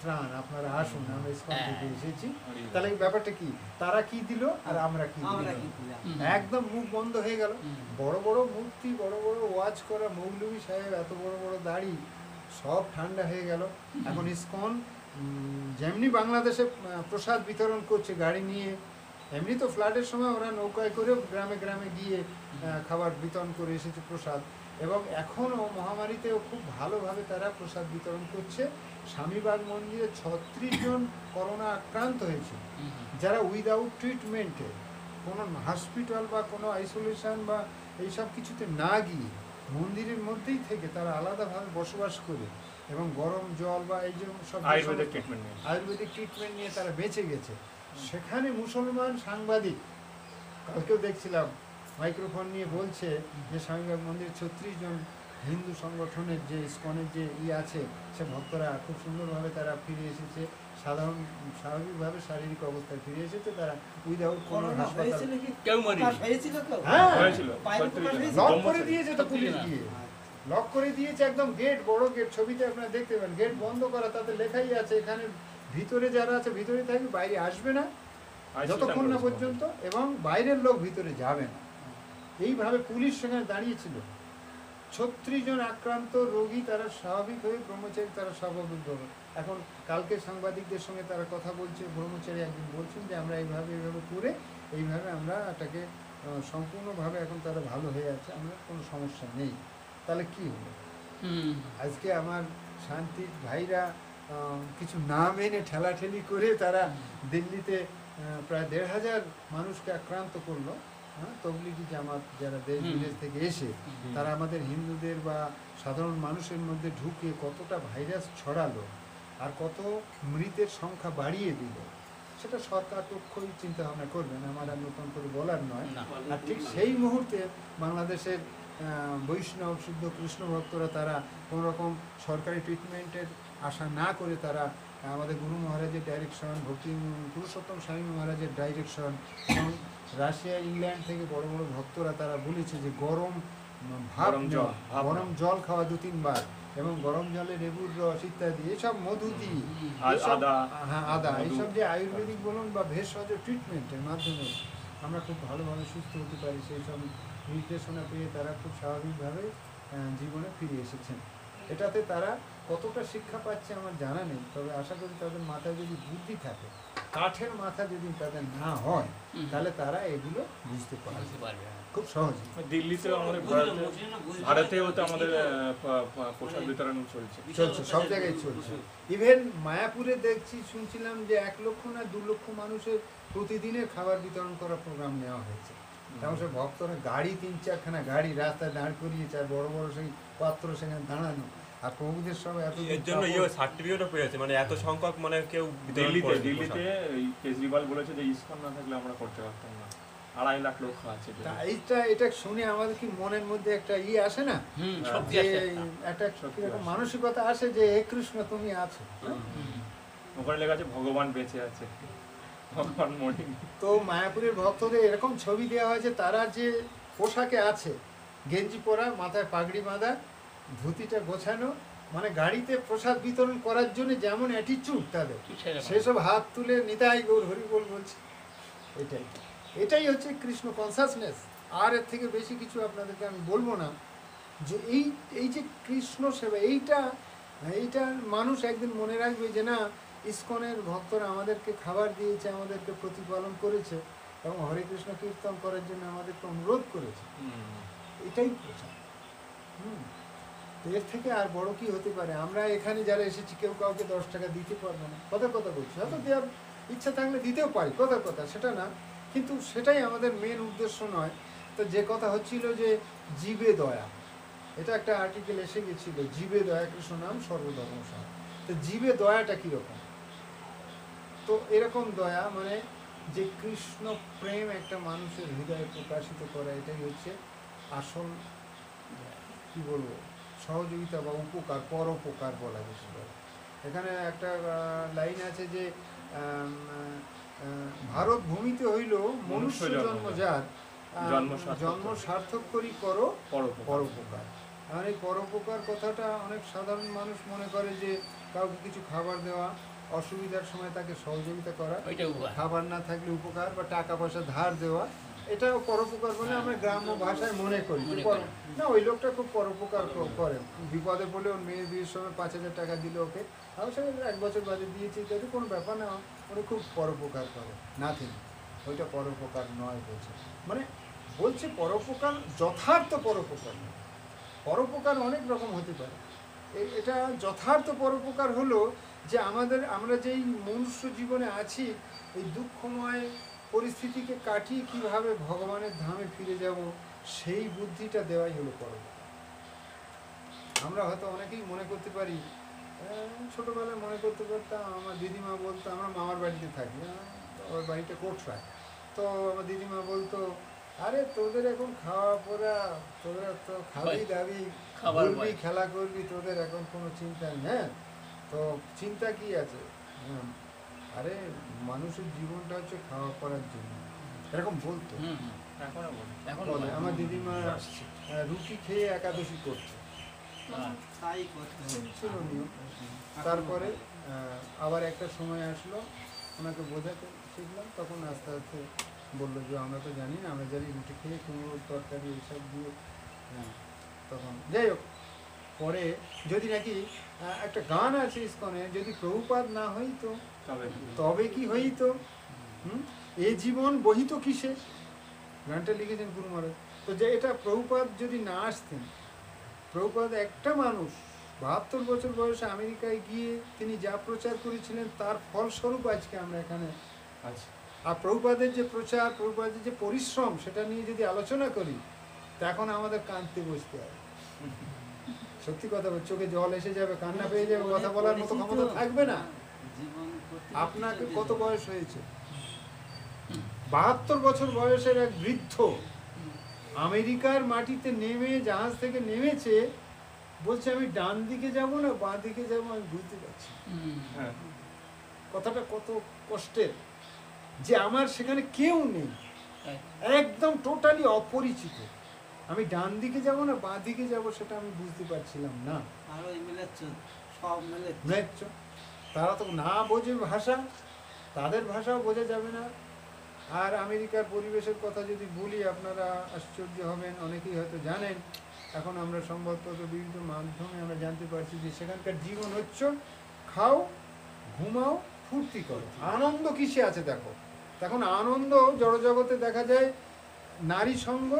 ত্রাণ, আপনারা আসুন, আমরা ইসকন থেকে এসেছি। তাহলে এই ব্যাপারটা কি, তারা কি দিল আর আমরা কি দিলাম, একদম মুখ বন্ধ হয়ে গেল। বড় বড় মূর্তি, বড় বড় ওয়াজ করা মৌলভী সাহেব, এত বড় বড় দাড়ি, সব ঠান্ডা হয়ে গেল। এখন ইসকন যেমনি বাংলাদেশে প্রসাদ বিতরণ করছে গাড়ি নিয়ে, এমনি তো ফ্লাডের সময় ওরা নৌকায় করে গ্রামে গ্রামে গিয়ে খাবার বিতরণ করে এসেছে প্রসাদ, এবং এখনও মহামারীতেও খুব ভালোভাবে তারা প্রসাদ বিতরণ করছে। স্বামীবাগ মন্দিরে 36 জন করোনা আক্রান্ত হয়েছে, যারা উইদাউট ট্রিটমেন্টে, কোনো হসপিটাল বা কোনো আইসোলেশন বা এইসব কিছুতে না গিয়ে মন্দিরের মধ্যেই থেকে তারা আলাদাভাবে বসবাস করে এবং গরম জল বা এই যে সব আয়ুর্বেদিক ট্রিটমেন্ট নিয়ে তারা বেঁচে গেছে। সেখানে মুসলমান সাংবাদিক, কালকেও দেখছিলাম মাইক্রোফোন নিয়ে বলছে যে স্বামীবাগ মন্দিরে 36 জন হিন্দু সংগঠনের যে ইসকনের যে আছে, সে ভক্তরা খুব সুন্দরভাবে তারা ফিরে এসেছে, স্বাভাবিকভাবে শারীরিক অবস্থায় ফিরে এসেছে, তারা উইদাউট কোনো হাসপাতাল। লক করে দিয়েছে তো পুলিশ গিয়ে, লক করে দিয়েছে একদম, গেট, বড় গেট, ছবিতে আপনারা দেখতে পাবেন, গেট বন্ধ করা, তাতে লেখাই আছে এখানে ভিতরে যারা আছে ভিতরে থাকবে, বাইরে আসবে না যতক্ষণ না পর্যন্ত, এবং বাইরের লোক ভিতরে যাবে না। এইভাবে পুলিশ সেখানে দাঁড়িয়েছিল। 36 জন আক্রান্ত রোগী, তারা স্বাভাবিক হয়ে ব্রহ্মচারী, তারা স্বাভাবিকভাবে। এখন কালকে সাংবাদিকদের সঙ্গে তারা কথা বলছে, ব্রহ্মচারী একদিন বলছেন যে আমরা এইভাবে করে এইভাবে আমরা এটাকে সম্পূর্ণভাবে, এখন তারা ভালো হয়ে আছে, আমরা কোনো সমস্যা নেই। তাহলে কি হলো, আজকে আমার শান্তির ভাইরা কিছু না মেনে ঠেলাঠেলি করে তারা দিল্লিতে প্রায় 1,500 মানুষকে আক্রান্ত করলো। তবলিগি জামাত যারা দেশ বিদেশ থেকে এসে তারা আমাদের হিন্দুদের বা সাধারণ মানুষের মধ্যে ঢুকে কতটা ভাইরাস ছড়ালো আর কত মৃতের সংখ্যা বাড়িয়ে দিল, সেটা সরকার পক্ষই চিন্তা ভাবনা করবেন, আমার আর নতুন করে বলার নয়। আর ঠিক সেই মুহূর্তে বাংলাদেশের বৈষ্ণব শুদ্ধ কৃষ্ণ ভক্তরা তারা কোনোরকম সরকারি ট্রিটমেন্টের আশা না করে তারা আমাদের গুরু মহারাজের ডাইরেকশন, ভক্তি পুরুষোত্তম স্বামী মহারাজের ডাইরেকশন, এবং রাশিয়া ইংল্যান্ড থেকে বড় বড় ভক্তরা তারা বলেছে যে গরম ভাপ, গরম জল খাওয়া 2-3 বার, এবং গরম জলে লেবুর রস ইত্যাদি, এসব মধু দিয়ে, আদা, এইসব যে আয়ুর্বেদিক বলুন বা ভেষজ ট্রিটমেন্টের মাধ্যমে আমরা খুব ভালোভাবে সুস্থ হতে পারি, সেই সব নির্দেশনা পেয়ে তারা খুব স্বাভাবিকভাবে জীবনে ফিরে এসেছেন। এটাতে তারা কতটা শিক্ষা পাচ্ছে আমার জানা নেই, তবে আশা করি তাদের মাথায় যদি বুদ্ধি থাকে, কাঠের মাথা যদি তাদের না হয়, তাহলে তারা এগুলো বুঝতে পারবে খুব সহজে। দিল্লিতে আমাদের ভারতেও তো আমাদের প্রসাদ বিতরণ চলছে, সব জায়গায় চলছে। ইভেন মায়াপুরে দেখছি, শুনছিলাম যে 1 লক্ষ না 2 লক্ষ মানুষের প্রতিদিনের খাবার বিতরণ করার প্রোগ্রাম নেওয়া হয়েছে। তেমন সে ভক্তরা গাড়ি 3-4খানা গাড়ি রাস্তায় দাঁড় করিয়েছে, আর বড় বড় সেই পাত্র সেখানে দাঁড়ানো, আর প্রভুদের সব এত এর জন্য সার্টিফিকেটও পেয়েছে, মানে এত সংখ্যক, মানে কেউ দিল্লিতে কেজরিওয়াল বলেছে যে ইসকন না থাকলে আমরা করতে পারতাম না, 2.5 লাখ লোক আছে। এটা শুনে আমাদের কি মনের মধ্যে একটা আসে না, একটা মানসিকতা আসে যে হে কৃষ্ণ তুমি আছো, ওখানে লেখা আছে ভগবান বেঁচে আছে, ভগবান মরেনি। তো মায়াপুরের ভক্তদের এরকম ছবি দেওয়া হয়েছে, তারা যে পোশাকে আছে, গেঞ্জি পরা, মাথায় পাগড়ি বাঁধা, ধুতিটা গোছানো, মানে গাড়িতে প্রসাদ বিতরণ করার জন্য যেমন অ্যাটিচিউড তাদের, সেসব হাত তুলে নিতাই গৌর হরি বল বলছে। এটাই হচ্ছে কৃষ্ণ কনসাসনেস। আর এর থেকে বেশি কিছু আপনাদেরকে আমি বলবো না, যে এই যে কৃষ্ণ সেবা, এইটা মানুষ একদিন মনে রাখবে যে না, ইসকনের ভক্তরা আমাদেরকে খাবার দিয়েছে, আমাদেরকে প্রতিপালন করেছে, এবং হরে কৃষ্ণ কীর্তন করার জন্য আমাদেরকে অনুরোধ করেছে। এটাই প্রচার। এর থেকে আর বড় কি হতে পারে? আমরা এখানে যারা এসেছি কেউ কাউকে 10 টাকা দিতে পারবো না, কথা বলছি, হয়তো দেওয়ার ইচ্ছা থাকলে দিতেও পারি, কথা সেটা না, কিন্তু সেটাই আমাদের মেন উদ্দেশ্য নয়। তো যে কথা হচ্ছিল যে জীবে দয়া, এটা একটা আর্টিকেল এসে গেছিল, জীবে দয়া কৃষ্ণ নাম সর্বধর্ম সার। তো জীবে দয়াটা কীরকম? তো এরকম দয়া মানে যে কৃষ্ণ প্রেম একটা মানুষের হৃদয়ে প্রকাশিত করা, এটাই হচ্ছে আসল কি বলবো সহযোগিতা বা উপকার, পরোপকার বলা যেতে পারে। এখানে একটা লাইন আছে যে ভারত ভূমিতে হইল মনুষ্য জন্ম যার, জন্ম সার্থক করি করো পরোপকার। আর এই পরোপকার কথাটা অনেক সাধারণ মানুষ মনে করে যে কাউকে কিছু খাবার দেওয়া, অসুবিধার সময় তাকে সহযোগিতা করা, ওইটা উপকার। খাবার না থাকলে উপকার বা টাকা পয়সা ধার দেওয়া, এটাও পরোপকার বলে আমরা গ্রাম্য ভাষায় মনে করি। মনে পর- করি। না, ওই লোকটা খুব পরোপকার করে। বিপদে পড়লে ওর মেয়ের বিয়ের সময় 5,000 টাকা দিল ওকে, আমি সে 1 বছর বাদে দিয়েছি, যাতে কোনো ব্যাপার না, উনি খুব পরোপকার করে। নাথিং, ওইটা পরোপকার নয় বলছে। মানে বলছে পরোপকার যথার্থ পরোপকার নয়। পরোপকার অনেক রকম হতে পারে। এটা যথার্থ পরোপকার হলো যে আমরা যেই মনুষ্য জীবনে আছি, এই দুঃখময় পরিস্থিতিকে কাটিয়ে কিভাবে ভগবানের ধামে ফিরে যাব, সেই বুদ্ধিটা দেওয়াই হলো পরোপকার। আমরা হয়তো অনেকেই মনে করতে পারি, ছোটোবেলায় মনে করতে পারতাম, আমার দিদিমা বলতো, আমরা মামার বাড়িতে থাকি, ওর বাড়িটা কোটরায়, তো আমার দিদিমা বলতো, আরে তোদের এখন খাওয়া পড়া, তোরা তো খাবি দাবি, খাবার ঘুরবি, পায়। খেলা করবি, তোদের এখন কোনো চিন্তা নেই। হ্যাঁ, তো চিন্তা কি আছে? আরে মানুষের জীবনটা হচ্ছে খাওয়া পড়ার জন্য, এরকম বলতো। হুম, হুম। এখনো বলি। এখন বলে আমার দিদিমা রুটি খেয়ে একাদশী করতো, ছিল নিয়ম। তারপরে আবার একটা সময় আসলো, ওনাকে বোঝাতে শিখলাম, তখন আস্তে আস্তে বললো যে আমরা তো জানি না, আমরা জানি রুটি খেয়ে কুমড়োর তরকারি এইসব দিয়ে। হ্যাঁ, তখন যাই হোক, পরে যদি নাকি একটা গান আছে ইসকনে, যদি প্রভুপাদ না হইতো তবে কি হইতো, এ জীবন বহিত কিসে, গানটা লিখেছেন গুরু মহারাজ। তো যে এটা প্রভুপাদ যদি না আসতেন, প্রভুপাদ একটা মানুষ 72 বছর বয়সে আমেরিকায় গিয়ে তিনি যা প্রচার করেছিলেন, তার ফলস্বরূপ আজকে আমরা এখানে আছি। আর প্রভুপাদের যে প্রচার, প্রভুপাদের যে পরিশ্রম, সেটা নিয়ে যদি আলোচনা করি, তখন আমাদের কাঁদতে বসতে হবে। সত্যি কথা, চোখে জল এসে যাবে, কান্না পেয়ে যাবে, কথা বলার মতো ক্ষমতা থাকবে না। আপনাকে কত বয়স হয়েছে? 72 বছর বয়সের এক বৃদ্ধ আমেরিকার মাটিতে নেমে, জাহাজ থেকে নেমেছে, বলছে আমি ডান দিকে যাব না বাঁ দিকে যাব, আমি বুঝতে পারছি। হ্যাঁ। কথাটা কত কষ্টের, যে আমার সেখানে কেউ নেই, একদম টোটালি অপরিচিত, আমি ডান দিকে যাব না বাঁ দিকে যাব, সেটা আমি বুঝতে পারছিলাম না। তারা তো না বোঝে ভাষা, তাদের ভাষাও বোঝা যাবে না। আর আমেরিকার পরিবেশের কথা যদি বলি, আপনারা আশ্চর্য হবেন, অনেকেই হয়তো জানেন, এখন আমরা সংবাদপত্র বিভিন্ন মাধ্যমে আমরা জানতে পারছি যে সেখানকার জীবন হচ্ছে খাও, ঘুমাও, ফুর্তি করো। আনন্দ কিসে আছে দেখো, তখন আনন্দ জড়জগতে দেখা যায় নারী সঙ্গ,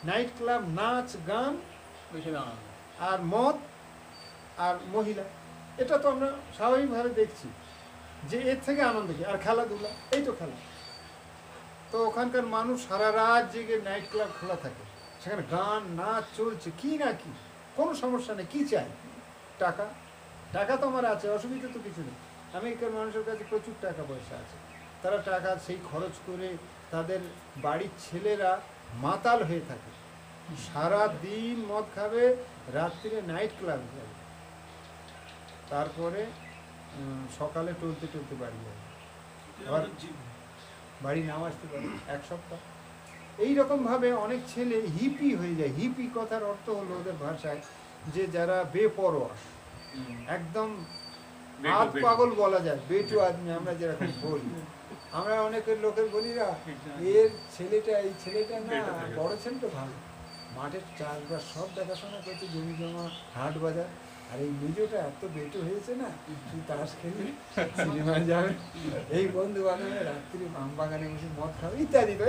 নাইট ক্লাব, নাচ গান, আর মদ, আর মহিলা। এটা তো আমরা স্বাভাবিকভাবে দেখছি যে এর থেকে আনন্দ কি, আর খেলাধুলা, এই তো খেলা। তো ওখানকার মানুষ সারা রাত জেগে নাইট ক্লাব খোলা থাকে, সেখানে গান নাচ চলছে, কি না কি, কোনো সমস্যা নেই। কি চাই? টাকা। টাকা তো আমার আছে, অসুবিধা তো কিছু নেই। আমেরিকার মানুষের কাছে প্রচুর টাকা পয়সা আছে, তারা টাকা সেই খরচ করে তাদের বাড়ির ছেলেরা মাতাল হয়ে থাকে, সারা দিন মদ খাবে, রাত্রিরে নাইট ক্লাব যাবে, তারপরে সকালে টলতে টলতে বাড়ি যাবে, আবার বাড়ি নাও আসতে পারে 1 সপ্তাহ। এইরকমভাবে অনেক ছেলে হিপি হয়ে যায়। হিপি কথার অর্থ হলো ওদের ভাষায় যে যারা বেপরোয়া, একদম আধ পাগল বলা যায়, বেটু আদমি আমরা যেরকম বলি। আমরা অনেকের লোকের বলি না, এর ছেলেটা, এই ছেলেটা না, বড় ছেলে তো ভালো, মাঠের চাষবাস সব দেখাশোনা করছে, জমি জমা, হাট বাজার, আর এই মেজোটা এত বেটু হয়েছে না, তুই তাস খেলি, সিনেমায় যাবে, এই বন্ধু বান্ধব রাত্রি আম বাগানে বসে মদ খাবে ইত্যাদি। তো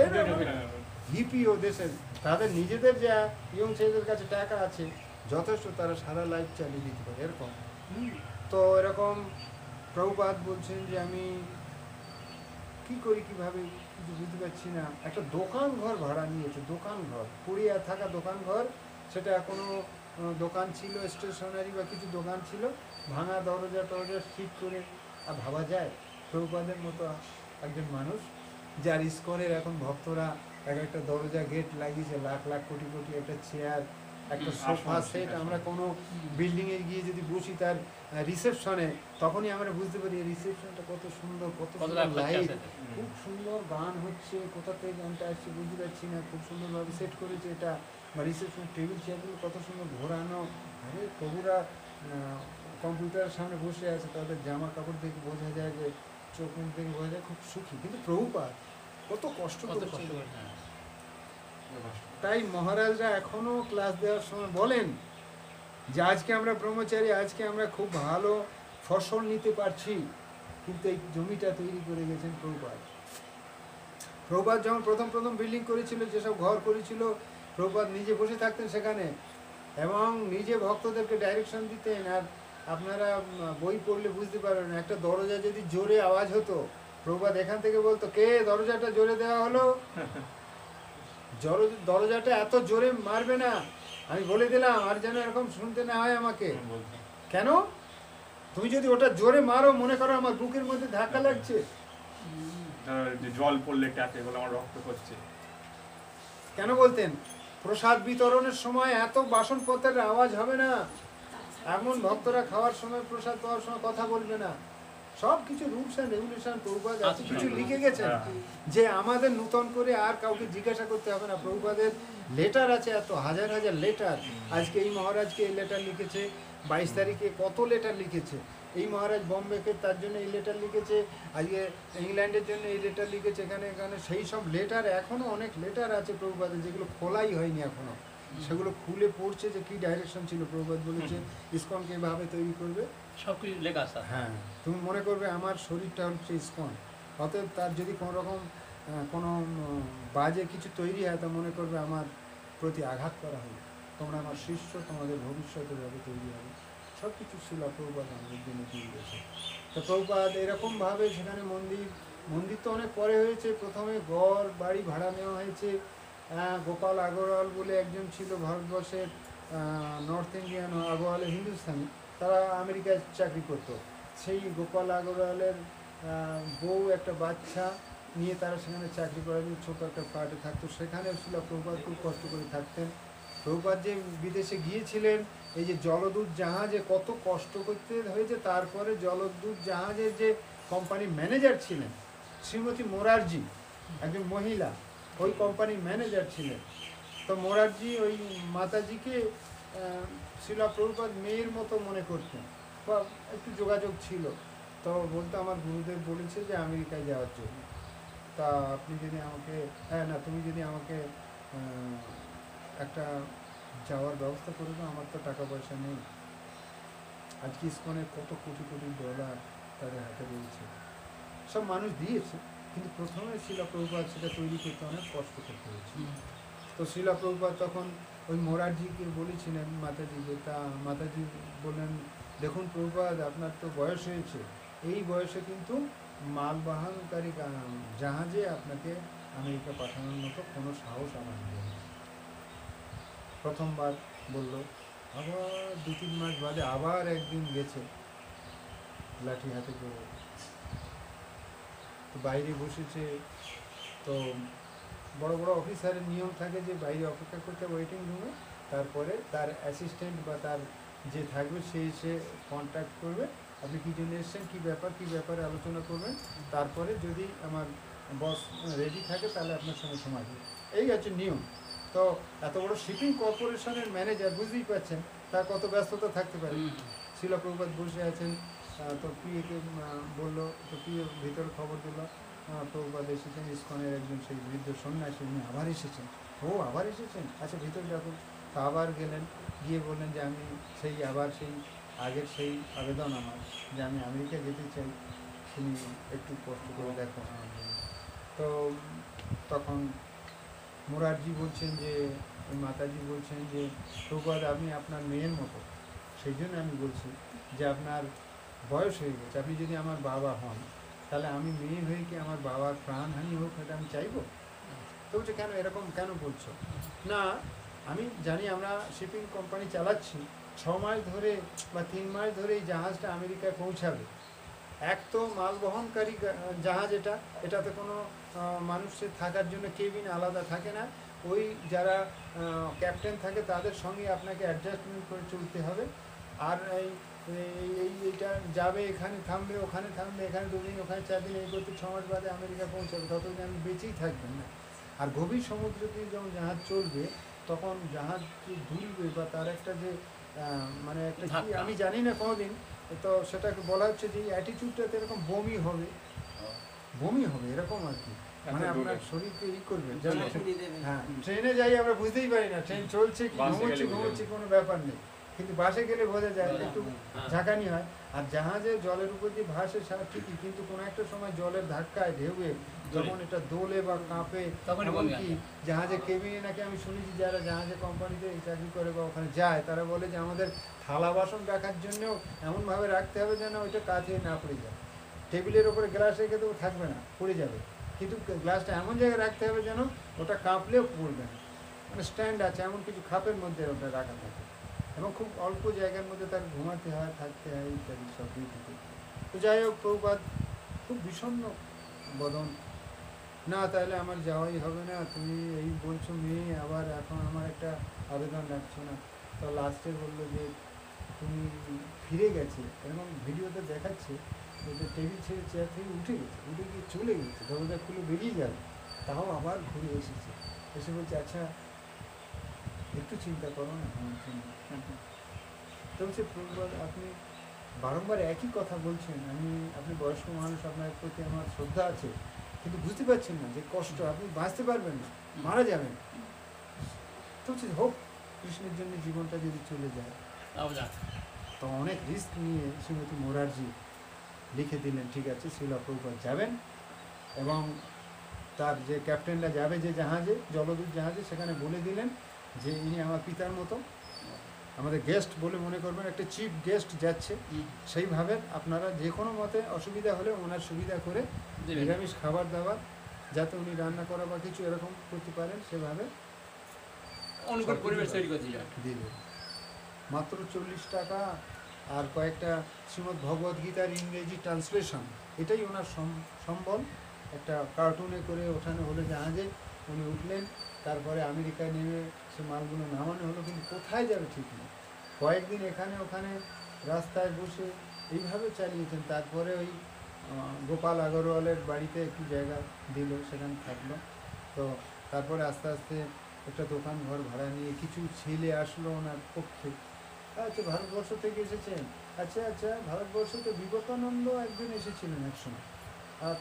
হিপি ও দেশের, তাদের নিজেদের যা ইয়ং ছেলেদের কাছে টাকা আছে যথেষ্ট, তারা সারা লাইফ চালিয়ে দিতে পারে এরকম। তো এরকম প্রভুপাদ বলছেন যে আমি কি করি, কিভাবে, কিছু বুঝতে পারছি না। একটা দোকান ঘর ভাড়া নিয়েছে, দোকান ঘর, পড়িয়া থাকা দোকান ঘর, সেটা কোনো দোকান ছিল, স্টেশনারি বা কিছু দোকান ছিল, ভাঙা দরজা টরজা ঠিক করে। আর ভাবা যায় প্রভুপাদের মতো একজন মানুষ, যার ইস্কনের এখন ভক্তরা এক একটা দরজা গেট লাগিয়েছে, লাখ লাখ কোটি কোটি, একটা চেয়ার, একটা সোফা সেট। আমরা কোনো বিল্ডিংয়ে গিয়ে যদি বসি তার রিসেপশনে, তখনই আমরা বুঝতে পারি এই রিসেপশনটা কত সুন্দর, কত সুন্দর লাইট, খুব সুন্দর গান হচ্ছে, কোথা থেকে গানটা আসছে বুঝতে পারছি না, খুব সুন্দরভাবে সেট করেছে এটা। বা রিসেপশনের টেবিল চেয়ারগুলো কত সুন্দর ঘোরানো, আরে প্রভুরা কম্পিউটারের সামনে বসে আছে, তাদের জামা কাপড় দেখে বোঝা যায় যে, চোখ মুখ দেখে বোঝা যায় খুব সুখী। কিন্তু প্রভুপাদ কত কষ্ট করছে। তাই মহারাজরা এখনো ক্লাস দেওয়ার সময় বলেন যে আজকে আমরা ব্রহ্মচারী, আজকে আমরা খুব ভালো ফসল নিতে পারছি, কিন্তু এই জমিটা তৈরি করে গেছেন প্রভুপাদ। প্রভুপাদ যখন প্রথম প্রথম বিল্ডিং করেছিল, যেসব ঘর করেছিল, প্রভুপাদ নিজে বসে থাকতেন সেখানে এবং নিজে ভক্তদেরকে ডাইরেকশন দিতেন। আর আপনারা বই পড়লে বুঝতে পারবেন, একটা দরজা যদি জোরে আওয়াজ হতো, প্রভুপাদ এখান থেকে বলতো, কে দরজাটা জোরে দেওয়া হলো, দরজাটা এত জোরে মারবে না, আমি বলে দিলাম, আর যেন এরকম শুনতে না হয় আমাকে। কেন? তুমি যদি ওটা জোরে মারো, মনে করো আমার বুকের মধ্যে ধাক্কা লাগছে। জল পড়লে ট্যাপে বলে আমার রক্ত করছে। কেন বলতেন? প্রসাদ বিতরণের সময় এত বাসনপত্রের আওয়াজ হবে না, এমন ভক্তরা খাওয়ার সময়, প্রসাদ পাওয়ার সময় কথা বলবে না। সব কিছু রুলস অ্যান্ড রেগুলেশন প্রভুপাদ এত কিছু লিখে গেছেন যে আমাদের নূতন করে আর কাউকে জিজ্ঞাসা করতে হবে না। প্রভুপাদের লেটার আছে, এত হাজার হাজার লেটার। আজকে এই মহারাজকে এই লেটার লিখেছে, 22 তারিখে কত লেটার লিখেছে। এই মহারাজ বম্বেকে তার জন্য এই লেটার লিখেছে, আজকে ইংল্যান্ডের জন্য এই লেটার লিখেছে, এখানে এখানে সেই সব লেটার, এখনও অনেক লেটার আছে প্রভুপাদের, যেগুলো খোলাই হয়নি এখনও। সেগুলো খুলে পড়ছে যে কী ডাইরেকশন ছিল। প্রভুপাদ বলেছে ইসকনকে এভাবে তৈরি করবে, সব কিছু লেখা আছে। হ্যাঁ, তুমি মনে করবে আমার শরীরটা হচ্ছে ইসকন, অতএব তার যদি কোনো রকম কোনো বাজে কিছু তৈরি হয়, তা মনে করবে আমার প্রতি আঘাত করা হলো, তোমরা আমার শিষ্য, তোমাদের ভবিষ্যতে ভাবে তৈরি হবে। সব কিছু ছিল প্রভুপাদ আমাদের জন্য দিয়ে গেছে। তো প্রভুপাদ এরকমভাবে সেখানে মন্দির তো অনেক পরে হয়েছে। প্রথমে ঘর বাড়ি ভাড়া নেওয়া হয়েছে। গোপাল আগরওয়াল বলে একজন ছিল ভারতবর্ষের নর্থ ইন্ডিয়ান, আগরওয়াল হিন্দুস্তানি, তারা আমেরিকায় চাকরি করতো। সেই গোপাল আগরওয়ালের বউ একটা বাচ্চা নিয়ে তারা সেখানে চাকরি করার জন্য ছোটো একটা ফ্ল্যাটে থাকতো। সেখানেও ছিল প্রভুপাদ খুব কষ্ট করে থাকতেন। প্রভুপাদ যে বিদেশে গিয়েছিলেন, এই যে জলদূত জাহাজে কত কষ্ট করতে হয়েছে। তারপরে জলদূত জাহাজের যে কোম্পানি ম্যানেজার ছিলেন শ্রীমতী মোরারজি, একজন মহিলা, ওই কোম্পানির ম্যানেজার ছিলেন। তো মোরারজি ওই মাতাজিকে শিলা প্রভুপাদ মেয়ের মতো মনে করতেন, বা একটু যোগাযোগ ছিল। তো বলতো আমার গুরুদেব বলেছে যে আমেরিকায় যাওয়ার জন্য, তা আপনি যদি আমাকে, না তুমি যদি আমাকে একটা যাওয়ার ব্যবস্থা করে দাও, আমার তো টাকা পয়সা নেই। আজকে ইসকনের কত কোটি কোটি ডলার তাদের হাতে রয়েছে, সব মানুষ দিয়েছে, কিন্তু প্রথমে শিলা প্রভুপাদ সেটা তৈরি করতে অনেক কষ্ট করতে হয়েছে। তো শিলা প্রভুপাদ তখন ওই মোরারজিকে বলেছিলেন মাতাজিকে, তা মাতাজি বললেন, দেখুন প্রভুপাদ, আপনার তো বয়স হয়েছে, এই বয়সে কিন্তু মালবাহনকারী জাহাজে আপনাকে আমেরিকা পাঠানোর মতো কোনো সাহস আমার নেই। প্রথমবার বলল, আবার 2-3 মাস বাদে আবার একদিন গেছে লাঠি হাতে করে, তো বাইরে বসেছে। তো বড় বড় অফিসারের নিয়ম থাকে যে বাইরে অপেক্ষা করতে ওয়েটিং রুমে, তারপরে তার অ্যাসিস্ট্যান্ট বা তার যে থাকবে সেই সে কন্ট্যাক্ট করবে, আপনি কী জন্য এসেছেন, কী ব্যাপারে আলোচনা করবেন, তারপরে যদি আমার বস রেডি থাকে তাহলে আপনার সঙ্গে সময় দেবে। এই হচ্ছে নিয়ম। তো এত বড় শিপিং কর্পোরেশনের ম্যানেজার, বুঝতেই পারছেন তার কত ব্যস্ততা থাকতে পারে। শিলা প্রভুপাদ বসে আছেন, তো পিএকে বললো, তো পিএ ভিতরে খবর দিল প্রভুপাদ এসেছেন, ইসকনের একজন সেই বৃদ্ধ সন্ন্যাসী, উনি আবার এসেছেন। ও আবার এসেছেন, আচ্ছা ভিতরে ডাকুন। তো আবার গেলেন, গিয়ে বললেন যে আমি সেই আবার সেই আগের সেই আবেদন আমার, যে আমি আমেরিকা যেতে চাই, তুমি একটু কষ্ট করে দেখো। তো তখন মোরারজি বলছেন যে, মাতাজি বলছেন যে, প্রভুপাদ আপনি আপনার মেয়ের মতো, সেই জন্য আমি বলছি যে আপনার বয়স হয়ে গেছে, আপনি যদি আমার বাবা হন, তাহলে আমি মেয়ে হয়ে কি আমার বাবার প্রাণহানি হোক, এটা আমি চাইবো? তো বলছে, কেন এরকম কেন বলছো? না, আমি জানি আমরা শিপিং কোম্পানি চালাচ্ছি, 6 মাস ধরে বা 3 মাস ধরে এই জাহাজটা আমেরিকায় পৌঁছাবে। এক তো মালবহনকারী জাহাজ, এটাতে কোনো মানুষের থাকার জন্য কেবিন আলাদা থাকে না, ওই যারা ক্যাপ্টেন থাকে তাদের সঙ্গে আপনাকে অ্যাডজাস্টমেন্ট করে চলতে হবে। আর এইটা যাবে, এখানে থামবে, ওখানে থামবে, এখানে 2 দিন, ওখানে 4 দিন, এই করতে 6 মাস বাদে আমেরিকা পৌঁছাবে, ততদিন আমি বেঁচেই থাকবেন না। আর গভীর সমুদ্র দিয়ে যখন জাহাজ চলবে, তখন জাহাজ দুলবে বা তার একটা যে মানে একটা কি আমি জানি না কোনোদিন, তো সেটাকে বলা হচ্ছে যে অ্যাটিটিউডটাতে এরকম বমি হবে এরকম আর কি, মানে আপনার শরীরকে করবে। হ্যাঁ, ট্রেনে যাই আমরা বুঝতেই পারি না ট্রেন চলছে কি ঘুমোচ্ছি কোনো ব্যাপার নেই, কিন্তু বাসে গেলে বোঝা যায় একটু ঝাঁকানি হয়। আর জাহাজে জলের উপর দিয়ে ভাসে ঠিকই, কিন্তু কোনো একটা সময় জলের ধাক্কায় ঢেউয়ে যখন এটা দোলে বা কাঁপে, এমনকি জাহাজে কেবিনে নাকি আমি শুনেছি যারা জাহাজে কোম্পানিতে চাকরি করে বা ওখানে যায় তারা বলে যে আমাদের থালা বাসন রাখার জন্যও এমনভাবে রাখতে হবে যেন ওইটা কাঁচে না পড়ে যায়। টেবিলের ওপরে গ্লাস রেখে তো থাকবে না, পড়ে যাবে, কিন্তু গ্লাসটা এমন জায়গায় রাখতে হবে যেন ওটা কাঁপলেও পড়বে না, মানে স্ট্যান্ড আছে এমন কিছু খাপের মধ্যে ওটা রাখা থাকে, এবং খুব অল্প জায়গার মধ্যে তার ঘুমাতে হয়, থাকতে হয়, ইত্যাদি সব দিকে। তো যাই হোক, প্রভুপাদ খুব বিষণ্ণ বদন, না তাহলে আমার যাওয়াই হবে না, তুমি এই বলছো মেয়ে, আবার এখন আমার একটা আবেদন রাখছো না। তো লাস্টে বললো যে তুমি ফিরে গেছে, এরকম ভিডিওতে দেখাচ্ছে যে টেবিল ছেড়ে চেয়ার থেকে উঠে গিয়ে চলে গেছে, দরজা খুলে বেরিয়ে গেল, তাও আবার ঘুরে এসেছে, এসে বলছে আচ্ছা একটু চিন্তা করো না আমার জন্য। তো বলছে প্রভুপাদ আপনি বারংবার একই কথা বলছেন, আপনি বয়স্ক মানুষ, আপনার প্রতি আমার শ্রদ্ধা আছে, কিন্তু বুঝতে পারছেন না যে কষ্ট, আপনি বাঁচতে পারবেন না, মারা যাবেন। তো বলছে হোক, কৃষ্ণের জন্য জীবনটা যদি চলে যায়। তো অনেক রিস্ক নিয়ে শ্রীমতী মোরারজি লিখে দিলেন ঠিক আছে শিলা প্রভুপাদ যাবেন, এবং তার যে ক্যাপ্টেনরা যাবে যে জাহাজে, জলদূত জাহাজে, সেখানে বলে দিলেন যে ইনি আমার পিতার মতো, আমাদের গেস্ট বলে মনে করবেন, একটা চিফ গেস্ট যাচ্ছে, সেইভাবে আপনারা যে কোনো মতে অসুবিধা হলে ওনার সুবিধা করে নিরামিষ খাবার দাবার যাতে উনি রান্না করা বা কিছু এরকম করতে পারেন সেভাবে অনুকূল পরিবেশ তৈরি করে দিলেন। মাত্র 40 টাকা আর কয়েকটা শ্রীমদ্ ভগবদ গীতার ইংরেজি ট্রান্সলেশন, এটাই ওনার সম্বল। একটা কার্টুনে করে ওঠানো হলো জাহাজে, উনি উঠলেন, তারপরে আমেরিকায় নেমে সে মালগুলো নামানো হলো, কিন্তু কোথায় যাবে ঠিক নেই, কয়েকদিন এখানে ওখানে রাস্তায় বসে এইভাবে চালিয়েছেন। তারপরে ওই গোপাল আগরওয়ালের বাড়িতে একটু জায়গা দিল, সেখানে থাকলো। তো তারপরে আস্তে আস্তে একটা দোকান ঘর ভাড়া নিয়ে কিছু ছেলে আসলো ওনার পক্ষে, আচ্ছা ভারতবর্ষ থেকে এসেছেন, আচ্ছা আচ্ছা ভারতবর্ষ তো বিবেকানন্দ একজন এসেছিলেন একসময়,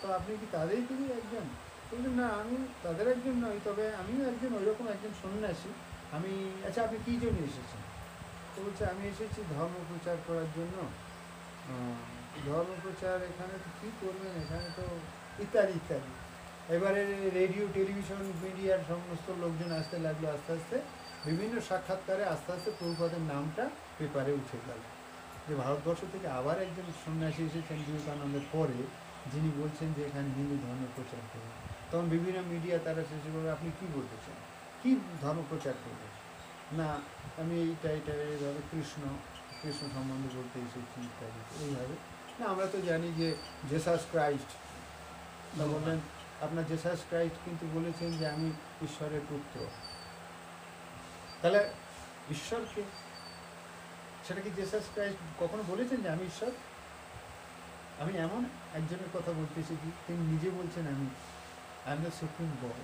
তো আপনি কি তাদেরই একজন? বললেন না আমি তাদের একজন নই, তবে আমিও একজন ওইরকম একজন সন্ন্যাসী। আমি আচ্ছা আপনি কী জন্য এসেছেন? তো বলছে আমি এসেছি ধর্ম প্রচার করার জন্য। ধর্ম প্রচার এখানে তো কী করবেন, এখানে তো ইত্যাদি ইত্যাদি। এবারে রেডিও টেলিভিশন মিডিয়ার সমস্ত লোকজন আসতে লাগলো, আস্তে আস্তে বিভিন্ন সাক্ষাৎকারে আস্তে আস্তে প্রভুপাদের নামটা পেপারে উঠে গেল, যে ভারতবর্ষ থেকে আবার একজন সন্ন্যাসী এসেছেন বিবেকানন্দের পরে, যিনি বলছেন যে এখানে হিন্দু ধর্ম প্রচার করবেন। তখন বিভিন্ন মিডিয়া তারা শেষে বলবে আপনি কী বলতে চান, কী ধর্ম প্রচার করবেন? না আমি এইটা এইভাবে কৃষ্ণ সম্বন্ধে বলতে এসেছি ইত্যাদি এইভাবে। না আমরা তো জানি যে জেসাস ক্রাইস্ট, তা বললেন আপনার জেসাস ক্রাইস্ট কিন্তু বলেছেন যে আমি ঈশ্বরের পুত্র, তাহলে ঈশ্বরকে, সেটা কি জেসাস ক্রাইস্ট কখনো বলেছেন যে আমি ঈশ্বর? আমি এমন একজনের কথা বলতে এসেছি, তিনি নিজে বলছেন আমি I am the supreme god,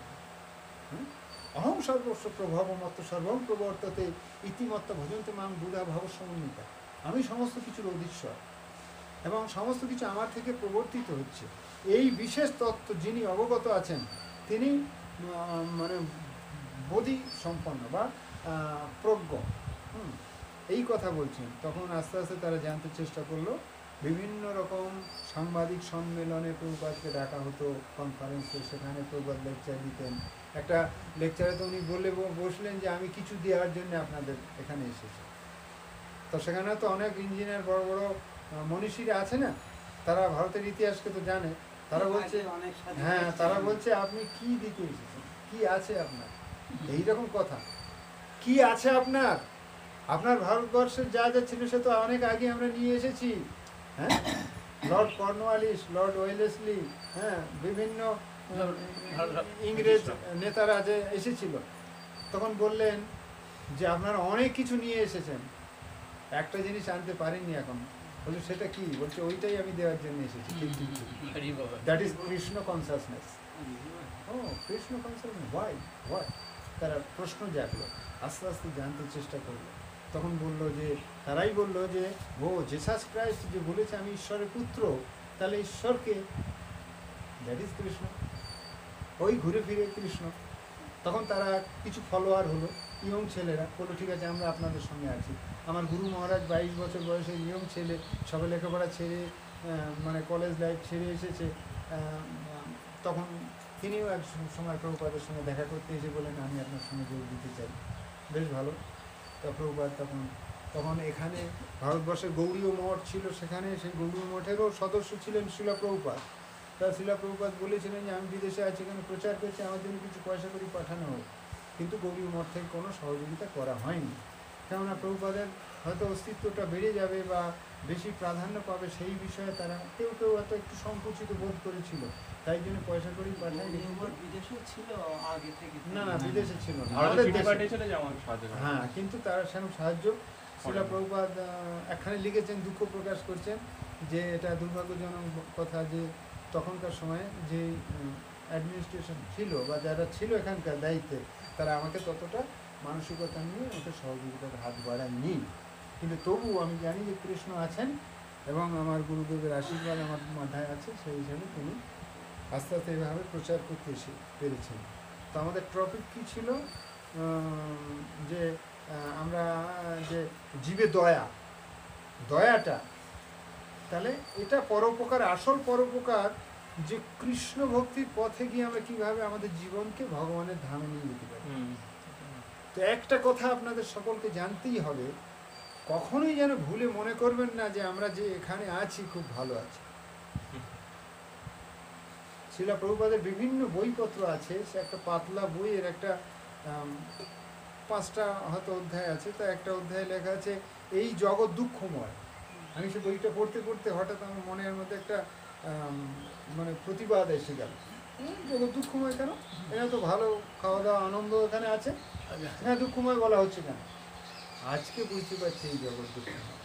অহং সর্বস্ব প্রভাবমত্ত সর্বং প্রবর্ততে ইতিমত্ত ভজন্তে মাং বুধা ভাব সমন্বিতা, আমি সমস্ত কিছুর অধীশ্বর এবং সমস্ত কিছু আমার থেকে প্রবর্তিত হচ্ছে। এই বিশেষ তত্ত্ব যিনি অবগত আছেন তিনি মানে বোধি সম্পন্ন বা প্রজ্ঞ, এই কথা বলছেন। তখন আস্তে আস্তে তারা জানতে চেষ্টা করলো, বিভিন্ন রকম সাংবাদিক সম্মেলনে প্রভুপাদকে ডাকা হতো, কনফারেন্সে, সেখানে প্রভুপাদ লেকচার দিতেন। একটা লেকচারে তো উনি বসলেন যে আমি কিছু দেওয়ার জন্য আপনাদের এখানে এসেছি। তো সেখানে তো অনেক ইঞ্জিনিয়ার বড় বড় মনীষীরা আছে না, তারা ভারতের ইতিহাসকে তো জানে, তারা বলছে হ্যাঁ, তারা বলছে আপনি কি দিতে এসেছেন, কি আছে আপনার, এইরকম কথা, কি আছে আপনার? আপনার ভারতবর্ষের যা যা ছিল সে তো অনেক আগে আমরা নিয়ে এসেছি। হ্যাঁ, লর্ড কর্নওয়ালিস, লর্ড ওয়েলেসলি, হ্যাঁ, বিভিন্ন ইংরেজ নেতারা যে এসেছিল, তখন বললেন যে আপনারা অনেক কিছু নিয়ে এসেছেন, একটা জিনিস আনতে পারেননি এখন। বলছে সেটা কি? বলছে ওইটাই আমি দেওয়ার জন্য এসেছি। That is Krishna consciousness. ও কৃষ্ণ কনসাসনেস, ওয়াই হোয়াট? তারা প্রশ্ন জাগলো, আস্তে আস্তে জানতে চেষ্টা করলো। তখন বললো যে তারাই বললো যে ও জেসাস ক্রাইস্ট যে বলেছে আমি ঈশ্বরের পুত্র, তাহলে ঈশ্বরকে, দ্যাট ইজ কৃষ্ণ, ওই ঘুরে ফিরে কৃষ্ণ। তখন তারা কিছু ফলোয়ার হলো, ইয়ং ছেলেরা বললো ঠিক আছে আমরা আপনাদের সঙ্গে আছি। আমার গুরু মহারাজ 22 বছর বয়সে ইয়ং ছেলে, সবে লেখাপড়া ছেড়ে মানে কলেজ লাইফ ছেড়ে এসেছে। তখন তিনিও এক সময় প্রভুপাদের সঙ্গে দেখা করতে এসে বলেন আমি আপনার সঙ্গে যোগ দিতে চাই। বেশ ভালো। তো প্রভুপাদ তখন এখানে ভারতবর্ষের গৌড়ীয় মঠ ছিল, সেখানে সেই গৌড়ীয় মঠেরও সদস্য ছিলেন শিলা প্রভুপাদ। তা শিলা প্রভুপাদ বলেছিলেন যে আমি বিদেশে আছি, এখানে প্রচার করছি, আমার জন্য কিছু পয়সা করে পাঠানো হোক। কিন্তু গৌড়ীয় মঠ থেকে কোনো সহযোগিতা করা হয়নি, কেননা প্রভুপাদের হয়তো অস্তিত্বটা বেড়ে যাবে বা বেশি প্রাধান্য পাবে সেই বিষয়ে তারা কেউ হয়তো একটু সংকুচিত বোধ করেছিল, তাই জন্য পয়সা করেই পাঠায়নি। বিদেশেও ছিল আগে থেকে? না বিদেশে ছিল না, আমাদের দেশে। হ্যাঁ, কিন্তু তারা সেরকম সাহায্য শিলা প্রভুপাদ একখানে লিখেছেন, দুঃখ প্রকাশ করছেন যে এটা দুর্ভাগ্যজনক কথা যে তখনকার সময়ে যে অ্যাডমিনিস্ট্রেশন ছিল বা যারা ছিল এখানকার দায়িত্বে, তারা আমাকে ততটা মানসিকতা নিয়ে আমাকে সহযোগিতার হাত বাড়ায়নি। কিন্তু তবুও আমি জানি যে কৃষ্ণ আছেন এবং আমার গুরুদেবের আশীর্বাদ আমার মাথায় আছে, সেই হিসাবে তিনি আস্তে আস্তে এভাবে প্রচার করতে এসে পেরেছেন। তো আমাদের টপিক কী ছিল, যে আমরা যে জীবে দয়াটা, তাহলে এটা পরোপকার, আসল পরোপকার যে কৃষ্ণ ভক্তির পথে গিয়ে আমরা কিভাবে আমাদের জীবনকে ভগবানের ধামে নিয়ে যেতে পারি। তো একটা কথা আপনাদের সকলকে জানতেই হবে, কখনোই যেন ভুলে মনে করবেন না যে আমরা যে এখানে আছি খুব ভালো আছি। শিলা প্রভুপাদের বিভিন্ন বইপত্র আছে, সে একটা পাতলা বইয়ের একটা 5টা হয়তো অধ্যায় আছে, তা একটা অধ্যায় লেখা আছে এই জগৎ দুঃখময়। আমি সে বইটা পড়তে পড়তে হঠাৎ আমার মনের মধ্যে একটা মানে প্রতিবাদ এসে গেল, জগৎ দুঃখময় কেন? এরা তো ভালো খাওয়া দাওয়া আনন্দ এখানে আছে, হ্যাঁ দুঃখময় বলা হচ্ছে কেন? আজকে বুঝতে পারছি এই জগৎ দুঃখময়।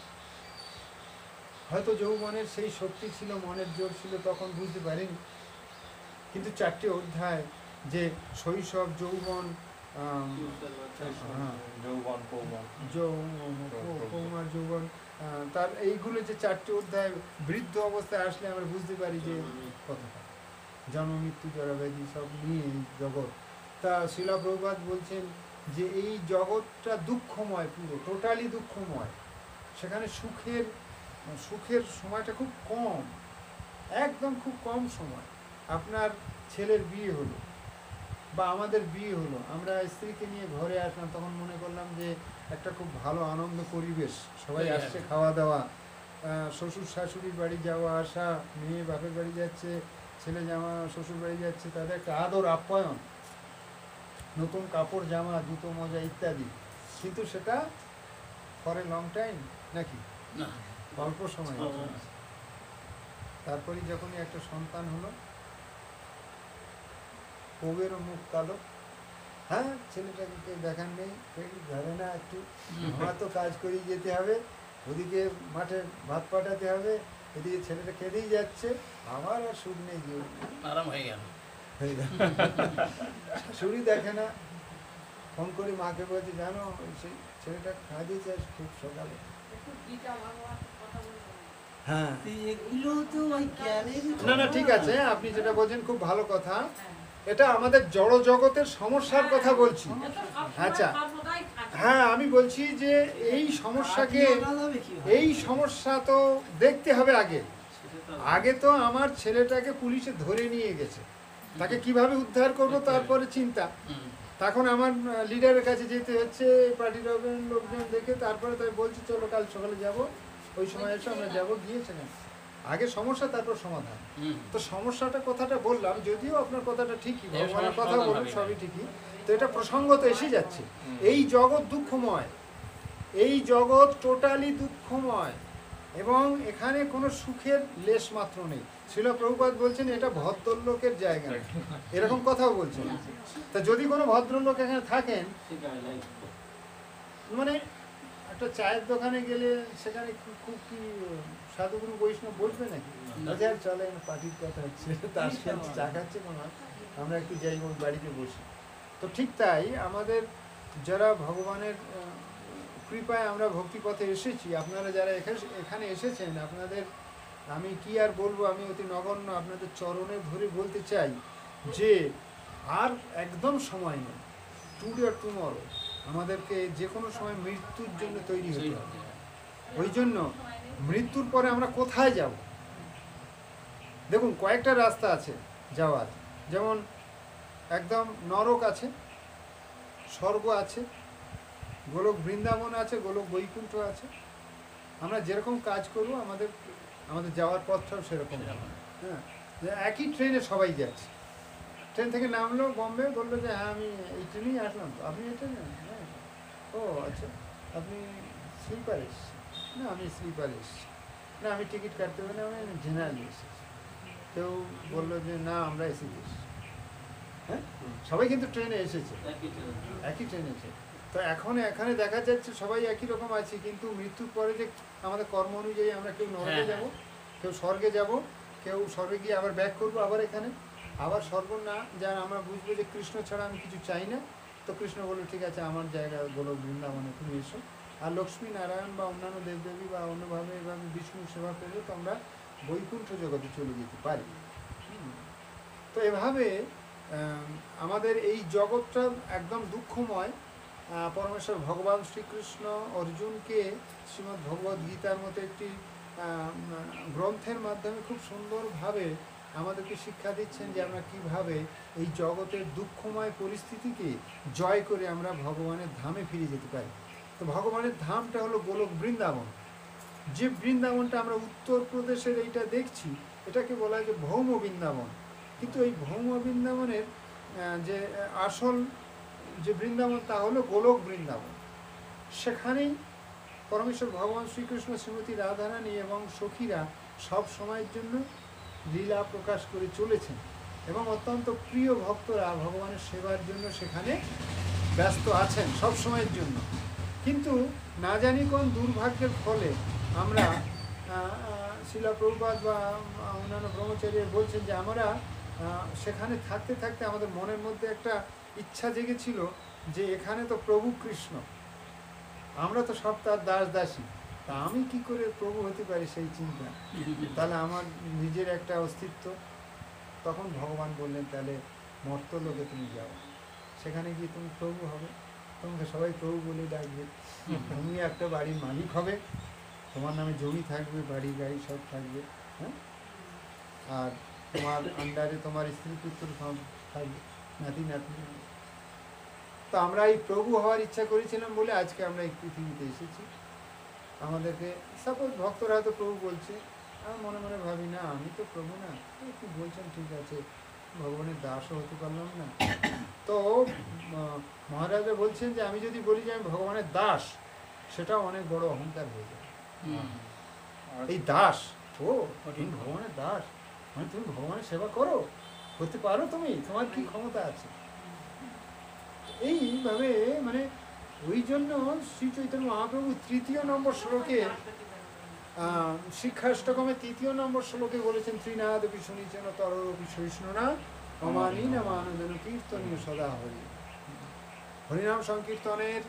হয়তো যৌবনের সেই শক্তি ছিল, মনের জোর ছিল, তখন বুঝতে পারিনি। কিন্তু 4টে অধ্যায় যে শৈশব, যৌবন, কৌমার, যৌবন, তার এইগুলো যে 4টে অধ্যায়, বৃদ্ধ অবস্থায় আসলে আমরা বুঝতে পারি যে কতটা জন্ম মৃত্যু জরাব্যাধি সব নিয়ে এই জগৎ। তা শিলা প্রভুপাদ বলছেন যে এই জগৎটা দুঃখময়, পুরো টোটালি দুঃখময়। সেখানে সুখের সময়টা খুব কম, একদম খুব কম সময়। আপনার ছেলের বিয়ে হলো বা আমাদের বিয়ে হলো, আমরা স্ত্রীকে নিয়ে ঘরে আসলাম, তখন মনে করলাম যে একটা খুব ভালো আনন্দ পরিবেশ, সবাই আসছে, খাওয়া দাওয়া, শ্বশুর শাশুড়ির বাড়ি যাওয়া আসা, মেয়ে বাপের বাড়ি যাচ্ছে, ছেলে জামা শ্বশুর বাড়ি যাচ্ছে, তাদের একটা আদর আপ্যায়ন, নতুন কাপড় জামা জুতো মোজা ইত্যাদি। কিন্তু সেটা ফর এ লং টাইম নাকি অল্প সময়। তারপরে যখনই একটা সন্তান হলো, বউয়েরও মুখ কালো, হ্যাঁ ছেলেটাকে কেউ দেখার নেই, কেউ ধরে না, একটু আমার তো কাজ করেই যেতে হবে, ওদিকে মাঠে ভাত পাঠাতে হবে, এদিকে ছেলেটা কেঁদেই যাচ্ছে, আমার আর সুখ নেই, আরাম হয়ে গেল। শাশুড়ি দেখে না, ফোন করে মাকে বলছে জানো সেই ছেলেটা খাওয়া দিয়েছে খুব সকালে। হ্যাঁ না ঠিক আছে, আপনি যেটা বলছেন খুব ভালো কথা। এটা আমাদের জড় জগতের সমস্যার কথা বলছি। আচ্ছা, হ্যাঁ আমি বলছি যে এই সমস্যা তো দেখতে হবে আগে তো আমার ছেলেটাকে পুলিশে ধরে নিয়ে গেছে, তাকে কিভাবে উদ্ধার করবো তারপরে চিন্তা। তখন আমার লিডারের কাছে যেতে হচ্ছে, পার্টির লোকজন দেখে, তারপরে তাই বলছি চলো কাল সকালে যাব, ওই সময় এসে আমরা যাবো, গিয়ে সেখানে আগে সমস্যা তারপর সমাধান। তো সমস্যাটা কথাটা বললাম, যদিও আপনার কথাটা ঠিকই, ভগবানের কথা বলুন সবই ঠিকই, তো এটা প্রসঙ্গত এসে যাচ্ছে। এই জগৎ দুঃখময়, এই জগৎ টোটালি দুঃখময় এবং এখানে কোনো সুখের লেশ মাত্র নেই। শিলা প্রভুপাদ বলছেন এটা ভদ্রলোকের জায়গা, এরকম কথাও বলছেন। তা যদি কোনো ভদ্রলোক এখানে থাকেন, মানে একটা চায়ের দোকানে গেলে সেখানে খুব কি সাধুগুরু বৈষ্ণব বসবে নাকি? আর চলে পার্টির কথা হচ্ছে, তার সাথে চা খাচ্ছে, কোনো আমরা একটু যাই বাড়িতে বসি। তো ঠিক তাই আমাদের যারা ভগবানের কৃপায় আমরা ভক্তিপথে এসেছি। আপনারা যারা এখানে এসেছেন, আপনাদের আমি কি আর বলবো, আমি অতি নগণ্য আপনাদের চরণে ধরে বলতে চাই যে আর একদম সময় নেই। টুডে আর টুমরো আমাদেরকে যে কোনো সময় মৃত্যুর জন্য তৈরি হতে হবে। ওই জন্য মৃত্যুর পরে আমরা কোথায় যাব? দেখুন, কয়েকটা রাস্তা আছে যাওয়ার। যেমন একদম নরক আছে, স্বর্গ আছে, গোলক বৃন্দাবন আছে, গোলক বৈকুণ্ঠ আছে। আমরা যেরকম কাজ করব আমাদের যাওয়ার পথটাও সেরকম। হ্যাঁ, একই ট্রেনে সবাই যাচ্ছে। ট্রেন থেকে নামলো বম্বে, বললো যে হ্যাঁ আমি এই ট্রেনেই আসলাম। তো আপনি এই ট্রেনে? হ্যাঁ। ও আচ্ছা, আপনি স্লিপার এসেছি? না আমি স্লিপার এসেছি। না আমি টিকিট কাটতে হবে না, আমি জেনারেল এসেছি। কেউ বললো যে না আমরা এসে এসেছি। হ্যাঁ, সবাই কিন্তু ট্রেনে এসেছে, একই ট্রেনে এসে। তো এখানে দেখা যাচ্ছে সবাই একই রকম আছে, কিন্তু মৃত্যুর পরে যে আমাদের কর্ম অনুযায়ী আমরা কেউ নরকে যাব, কেউ স্বর্গে যাব, কেউ স্বর্গে গিয়ে আবার ব্যাক করবো, আবার এখানে আবার স্বর্গ না যার আমরা বুঝবো যে কৃষ্ণ ছাড়া আমি কিছু চাই না। তো কৃষ্ণ বললো ঠিক আছে আমার জায়গা গোলক বৃন্দাবনে তুমি এসো। আর লক্ষ্মী নারায়ণ বা অন্যান্য দেবদেবী বা অন্যভাবে এভাবে বিষ্ণু সেবা করলে তো আমরা বৈকুণ্ঠ জগতে চলে যেতে পারি। তো এভাবে আমাদের এই জগৎটা একদম দুঃখময়। পরমেশ্বর ভগবান শ্রীকৃষ্ণ অর্জুনকে শ্রীমদ্ ভগবদ্ গীতার মতো একটি গ্রন্থের মাধ্যমে খুব সুন্দরভাবে আমাদেরকে শিক্ষা দিচ্ছেন যে আমরা কিভাবে এই জগতের দুঃখময় পরিস্থিতিকে জয় করে আমরা ভগবানের ধামে ফিরে যেতে পারি। তো ভগবানের ধামটা হলো গোলক বৃন্দাবন। যে বৃন্দাবনটা আমরা উত্তরপ্রদেশের এইটা দেখছি, এটাকে বলা হয় যে ভৌম বৃন্দাবন। কিন্তু এই ভৌম বৃন্দাবনের যে আসল যে বৃন্দাবন তা হলো গোলক বৃন্দাবন। সেখানেই পরমেশ্বর ভগবান শ্রীকৃষ্ণ, শ্রীমতী রাধারানী এবং সখীরা সব সময়ের জন্য লীলা প্রকাশ করে চলেছেন এবং অত্যন্ত প্রিয় ভক্তরা ভগবানের সেবার জন্য সেখানে ব্যস্ত আছেন সব সময়ের জন্য। কিন্তু না জানি কোন দুর্ভাগ্যের ফলে আমরা শিলা প্রভুপাদ বা অন্যান্য ব্রহ্মচারী বলছেন যে আমরা সেখানে থাকতে থাকতে আমাদের মনের মধ্যে একটা ইচ্ছা জেগেছিল যে এখানে তো প্রভু কৃষ্ণ, আমরা তো সব তার দাস দাসী, তা আমি কি করে প্রভু হতে পারি সেই চিন্তা, তাহলে আমার নিজের একটা অস্তিত্ব। তখন ভগবান বললেন তাহলে মর্তলোকে তুমি যাও, সেখানে গিয়ে তুমি প্রভু হবে, তোমাকে সবাই প্রভু বলে ডাকবে, তুমি একটা বাড়ির মালিক হবে, তোমার নামে জমি থাকবে, বাড়ি গাড়ি সব থাকবে, হ্যাঁ, আর তোমার আন্ডারে তোমার স্ত্রী পুত্র সব থাকবে, নাতি নাতনি। তো আমরা এই প্রভু হওয়ার ইচ্ছা করেছিলাম বলে আজকে আমরা এই পৃথিবীতে এসেছি। আমাদেরকে সাপোজ ভক্তরা হয়তো প্রভু বলছে, আমি মনে মনে ভাবি না আমি তো প্রভু না, কি বলছেন ঠিক আছে, ভগবানের দাসও হতে পারলাম না। তো মহারাজা বলছেন যে আমি যদি বলি যে আমি ভগবানের দাস, সেটাও অনেক বড় অহংকার হয়ে যায়। এই দাস, ও তুমি ভগবানের দাস মানে তুমি ভগবানের সেবা করো, করতে পারো, তুমি তোমার কি ক্ষমতা আছে? এইভাবে মানে ওই জন্য শ্রী চৈতন্য মহাপ্রভু 3 নম্বর শ্লোকে শিক্ষাষ্টকমে 3 নম্বর শ্লোকে বলেছেন ত্রিনাদপি শুনিছেন তরপি সহিষ্ণু না অমানি না মানবেন কীর্তনীয় সদা হরি। হরিনাম সংকীর্তনের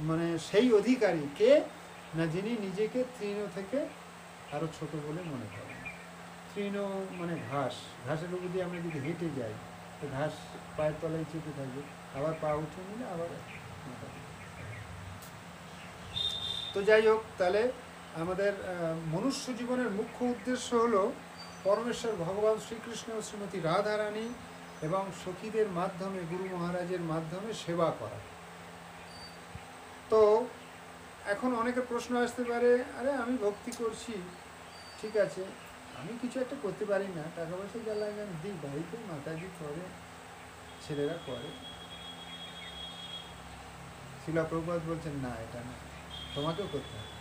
মানে সেই অধিকারী কে না, যিনি নিজেকে তৃণ থেকে আরো ছোট বলে মনে করেন। তৃণ মানে ঘাস, ঘাসের উপর দিয়ে আমরা যদি হেঁটে যাই তো ঘাস পায়ের তলায় চেপে থাকবে, আবার পা উঠে নিলে আবার। তো যাই হোক, তাহলে আমাদের মনুষ্য জীবনের মুখ্য উদ্দেশ্য হলো পরমেশ্বর ভগবান শ্রীকৃষ্ণ, শ্রীমতী রাধারানী এবং সখীদের মাধ্যমে, গুরু মহারাজের মাধ্যমে সেবা করা। তো এখন অনেকের প্রশ্ন আসতে পারে, আরে আমি ভক্তি করছি ঠিক আছে, আমি কিছু একটা করতে পারি না, টাকা পয়সা যা লাগে আমি দিই, বাড়িতে মাতাজি করে, ছেলেরা করে। শিলা প্রভুপাদ বলছেন না, এটা না, তোমাকেও করতে হবে।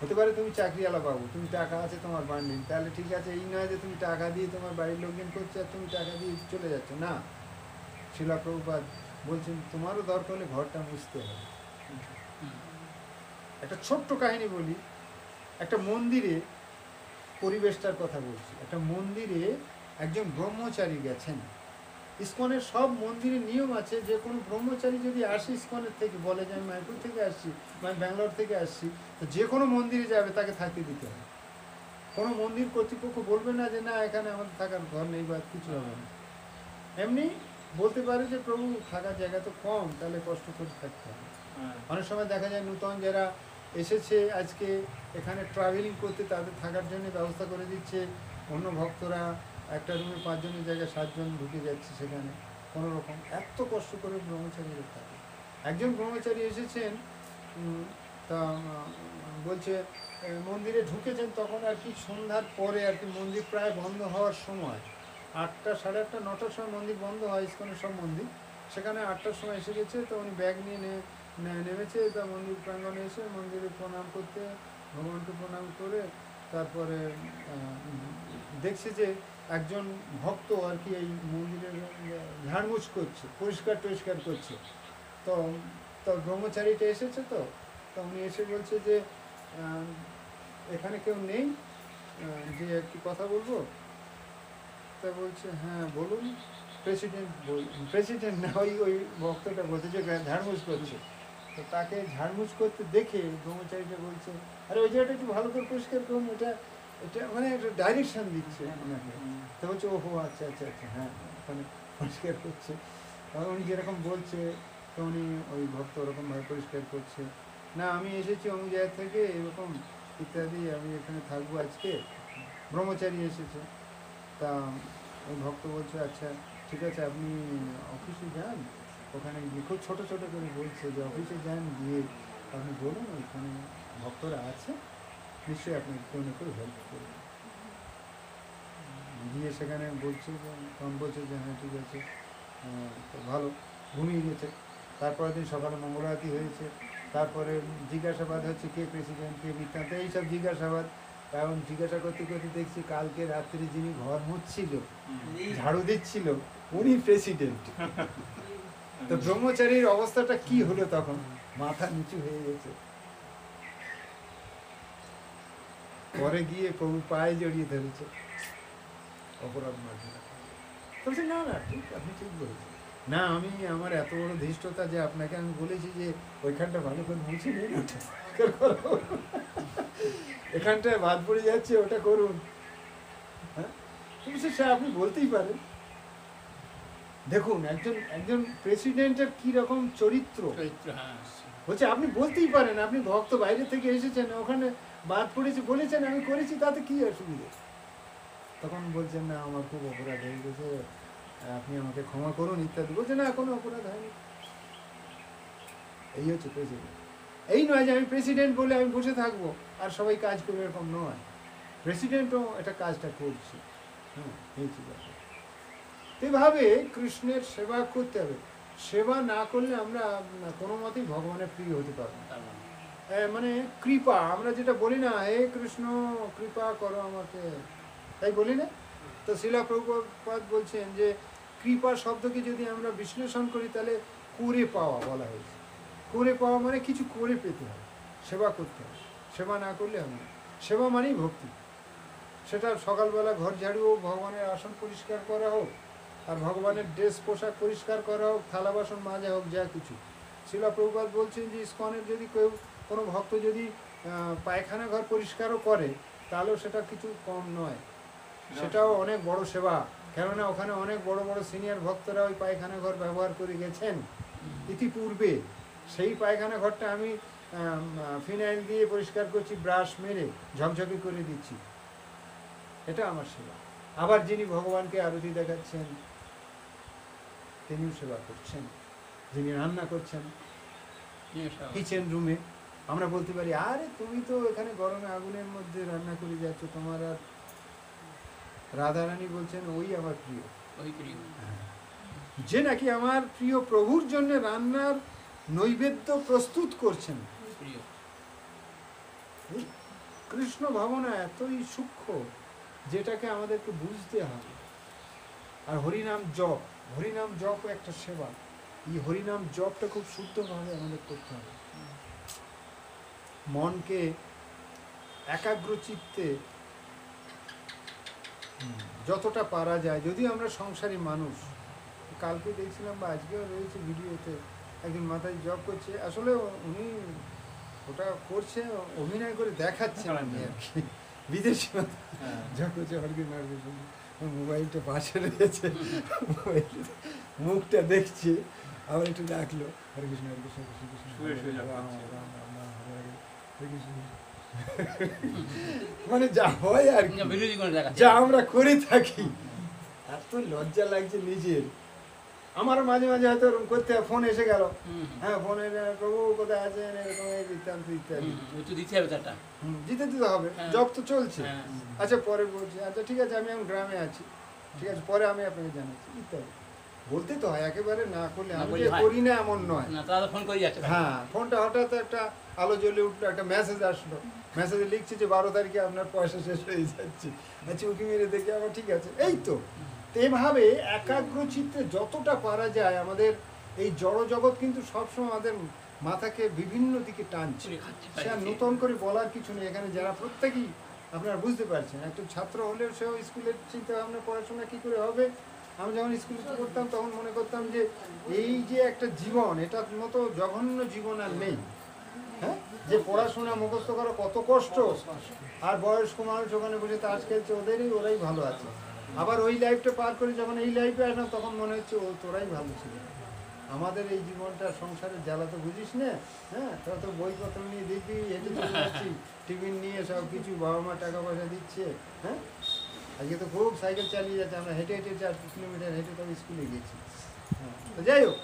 হতে পারে তুমি চাকরিওয়ালা পাবো, তুমি টাকা আছে তোমার বান্ডিল, তাহলে ঠিক আছে, এই নয় যে তুমি টাকা দিয়ে তোমার বাড়ির লোকজন করছে আর তুমি টাকা দিয়ে চলে যাচ্ছ, না। শিলা প্রভুপাদ বলছেন তোমারও দরকার হলে ঘরটা মুছতে হবে। একটা ছোট্ট কাহিনী বলি, একটা মন্দিরে, পরিবেশটার কথা বলছি, একটা মন্দিরে একজন ব্রহ্মচারী গেছেন, ইসকনের সব মন্দিরের নিয়ম আছে যে কোনো ব্রহ্মচারী যদি আসে ইসকনের থেকে, বলে যে আমি মায়াপুর থেকে আসছি বা আমি ব্যাঙ্গালোর থেকে আসছি, তো যে কোনো মন্দিরে যাবে তাকে থাকতে দিতে হবে। কোনো মন্দির কর্তৃপক্ষ বলবে না যে না এখানে আমাদের থাকার ঘর নেই বা কিছু হবে না। এমনি বলতে পারে যে প্রভু থাকার জায়গা তো কম, তাহলে কষ্ট করে থাকতে হবে। অনেক সময় দেখা যায় নূতন যারা এসেছে আজকে এখানে ট্রাভেলিং করতে, তাদের থাকার জন্য ব্যবস্থা করে দিচ্ছে। অন্য ভক্তরা একটা রুমে 5 জনের জায়গায় 7 জন ঢুকে যাচ্ছে সেখানে কোনো রকম। এত কষ্ট করে ব্রহ্মচারীরা থাকে। একজন ব্রহ্মচারী এসেছেন, তা বলছে মন্দিরে ঢুকেছেন তখন আর কি সন্ধ্যার পরে আর কি, মন্দির প্রায় বন্ধ হওয়ার সময়, 8টা, 8:30, 9টার সময় মন্দির বন্ধ হয় ইসকনের সব মন্দির। সেখানে 8টার সময় এসে গেছে, তো উনি ব্যাগ নিয়ে নেমেছে, তা মন্দির প্রাঙ্গণে এসে মন্দিরে প্রণাম করতে, ভগবানকে প্রণাম করে তারপরে দেখছে যে একজন ভক্ত আর কি এই মন্দিরের ঝাড়মুছ করছে, পরিষ্কার করছে। তো ব্রহ্মচারীটা এসেছে, তো উনি এসে বলছে যে এখানে কেউ নেই, যে একটু কথা বলবো। তা বলছে হ্যাঁ বলুন। প্রেসিডেন্ট না, ওই ভক্তটা বলছে যে ঝাড়মুছ করছে। তো তাকে ঝাড়মুছ করতে দেখে ব্রহ্মচারীটা বলছে আরে ওই জায়গাটা একটু ভালো করে পরিষ্কার করুন, এটা মানে একটা ডাইরেকশন দিচ্ছে ওনাকে। তো বলছে ওহো আচ্ছা, হ্যাঁ ওখানে পরিষ্কার করছে। উনি যেরকম বলছে তো উনি ওই ভক্ত ওরকমভাবে পরিষ্কার করছে। না আমি এসেছি অমুক জায়গা থেকে এরকম ইত্যাদি, আমি এখানে থাকবো আজকে। ব্রহ্মচারী এসেছে। তা ওই ভক্ত বলছে আচ্ছা ঠিক আছে, আপনি অফিসে যান, ওখানে গিয়ে খুব ছোটো ছোটো করে বলছে যে অফিসে যান, গিয়ে আপনি বলুন ওইখানে ভক্তরা আছে, নিশ্চয়ই আপনি কেউ না কেউ হেল্প করবেন। গিয়ে সেখানে বলছে যে তখন বলছে যে হ্যাঁ ঠিক আছে, তো ভালো, ঘুমিয়ে গেছে। তারপরের দিন সকালে মঙ্গলারতি হয়েছে। তারপরে জিজ্ঞাসাবাদ হচ্ছে কে প্রেসিডেন্ট, কে বৃত্তান্ত, এইসব জিজ্ঞাসাবাদ। কারণ জিজ্ঞাসা করতে করতে দেখছি কালকে রাত্রে যিনি ঘর মুছছিল, ঝাড়ু দিচ্ছিল, উনি প্রেসিডেন্ট। তো ব্রহ্মচারীর অবস্থাটা কি হলো তখন, মাথা নিচু হয়ে গেছে। পরে গিয়ে প্রভু পায়ে জড়িয়ে ধরেছে, অপরাধ মার্জনা। বলছে না না ঠিক, আপনি ঠিক বলেছেন। না আমি আমার এত বড় ধৃষ্টতা যে আপনাকে আমি বলেছি যে ওইখানটা ভালো করে মুছে নিন, এখানটায় বাদ পড়ে যাচ্ছে, ওটা করুন। হ্যাঁ সে আপনি বলতেই পারেন। দেখুন একজন প্রেসিডেন্টের কি রকম চরিত্র, বলছে আপনি বলতেই পারেন, আপনি ভক্ত বাইরে থেকে এসেছেন, ওখানে বাদ পড়েছে বলেছেন, আমি করেছি, তাতে কি অসুবিধা। তখন বলছেন না আমার খুব অপরাধ হয়ে গেছে, আপনি আমাকে ক্ষমা করুন ইত্যাদি। বলছে না কোনো অপরাধ হয়নি। এই হচ্ছে প্রেসিডেন্ট। এই নয় যে আমি প্রেসিডেন্ট বলে আমি বসে থাকবো আর সবাই কাজ করবে, এরকম নয়। প্রেসিডেন্টও এটা কাজটা করছে। এই ঠিক আছে। এভাবে কৃষ্ণের সেবা করতে হবে। সেবা না করলে আমরা কোনো মতেই ভগবানের প্রিয় হতে পারবো না। মানে কৃপা, আমরা যেটা বলি না হে কৃষ্ণ কৃপা করো আমাকে, তাই বলি না? তো শিলা প্রভুপাদ বলছেন যে কৃপা শব্দকে যদি আমরা বিশ্লেষণ করি তাহলে করে পাওয়া বলা হয়েছে। করে পাওয়া মানে কিছু করে পেতে হবে, সেবা করতে হবে। সেবা না করলে হবে না। সেবা মানেই ভক্তি। সেটা সকালবেলা ঘর ঝাড়ু হোক, ভগবানের আসন পরিষ্কার করা হোক, আর ভগবানের ড্রেস পোশাক পরিষ্কার করা হোক, থালা বাসন মাজা হোক, যা কিছু। শিলা প্রভুপাদ বলছেন যে ইসকনের যদি কোনো ভক্ত যদি পায়খানা ঘর পরিষ্কারও করে তাহলেও সেটা কিছু কম নয়, সেটাও অনেক বড় সেবা। কেননা ওখানে অনেক বড় বড় সিনিয়র ভক্তরা ওই পায়খানা ঘর ব্যবহার করে গেছেন ইতিপূর্বে। সেই পায়খানা ঘরটা আমি ফিনাইল দিয়ে পরিষ্কার করছি, ব্রাশ মেরে ঝকঝকে করে দিচ্ছি, এটা আমার সেবা। আবার যিনি ভগবানকে আরতি দেখাচ্ছেন তিনিও সেবা করছেন। যিনি রান্না করছেন কিচেন রুমে, আমরা বলতে পারি আরে তুমি তো এখানে গরমে আগুনের মধ্যে রান্না করে যাচ্ছ, তোমার আর। রাধারানী বলছেন ওই আমার প্রিয়, যে নাকি আমার প্রিয় প্রভুর জন্য রান্নার নৈবেদ্য প্রস্তুত করছেন। কৃষ্ণ ভাবনা এতই সূক্ষ্ম যেটাকে আমাদেরকে বুঝতে হবে। আর হরিনাম জপ একটা সেবা। এই হরিনাম জপটা খুব শুদ্ধভাবে আমাদের করতে হবে। মনকে একাগ্র চিত্তে যতটা পারা যায়, যদি আমরা সংসারী মানুষ, কালকে দেখছিলাম বা আজকেও রয়েছে ভিডিওতে, একজন মাথায় জব করছে, আসলে উনি ওটা করছে অভিনয় করে দেখাচ্ছেন আমি আর কি, বিদেশি হ্যাঁ। জব করছে হরকি মারবে, মোবাইলটা পাশে রয়েছে, মুখটা দেখছি, আবার একটু ডাকলো হরে কৃষ্ণ হরে কৃষ্ণ কৃষ্ণ কৃষ্ণ শুয়ে শুয়ে রাম জপ রাম করছে। রাম রাম রাম হরে হরে হরে কৃষ্ণ। মানে যা হয় আর কি, বিরোধী করে দেখাচ্ছে। যা আমরা করে থাকি, এত লজ্জা লাগছে নিজের। আমারও মাঝে মাঝে হয়তো ওরকম করতে হয়, ফোন এসে গেল, হ্যাঁ ফোনে প্রভু কোথায় আছেন এরকম ইত্যাদি ইত্যাদি, একটু দিতে হবে তারটা। দিতে দিতে হবে, হ্যাঁ। জব তো চলছে। হ্যাঁ। আচ্ছা পরে বলছি, আচ্ছা ঠিক আছে আমি এখন গ্রামে আছি, ঠিক আছে পরে আমি আপনাকে জানাচ্ছি ইত্যাদি বলতে তো হয়, একেবারে না করলে না আমি বললে যে হয়। করি না এমন নয়। না তারা তো ফোন করে যাচ্ছে। হ্যাঁ ফোনটা হঠাৎ একটা আলো জ্বলে উঠলো, একটা মেসেজ আসলো, মেসেজে লিখছে যে 12 তারিখে আপনার পয়সা শেষ হয়ে যাচ্ছে, আচ্ছা উঁকি মেরে দেখে আবার ঠিক আছে, এই তো। তো এভাবে একাগ্র চিত্তে যতটা পারা যায়, আমাদের এই জড় জগৎ কিন্তু সবসময় আমাদের মাথাকে বিভিন্ন দিকে টানছে, চুরি খাচ্ছে, সে আর নতুন করে বলার কিছু নেই। এখানে যারা প্রত্যেকেই আপনারা বুঝতে পারছেন, একটা ছাত্র হলেও সেও স্কুলের চিন্তা ভাবনা, পড়াশোনা কী করে হবে। আমি যখন স্কুলে পড়তাম তখন মনে করতাম যে এই যে একটা জীবন, এটার মতো জঘন্য জীবন আর নেই, হ্যাঁ, যে পড়াশোনা মুখস্থ করা কত কষ্ট, আর বয়স্ক মানুষ ওখানে বসে তাস খেলছে, ওরাই ভালো আছে। আবার ওই লাইফটা পার করে যখন এই লাইফে আসলাম তখন মনে হচ্ছে তোরাই ভালো ছিল, আমাদের এই জীবনটা সংসারের জ্বালা তো বুঝিস না, হ্যাঁ তোরা তো বইপত্র নিয়ে দেখবি হেঁটে চলে যাচ্ছি, টিফিন নিয়ে সব কিছু, বাবা মা টাকা পয়সা দিচ্ছে, হ্যাঁ আজকে তো খুব সাইকেল চালিয়ে যাচ্ছে, আমরা হেঁটে হেঁটে 4 কিলোমিটার হেঁটে তবে স্কুলে গেছি। হ্যাঁ তো যাই হোক,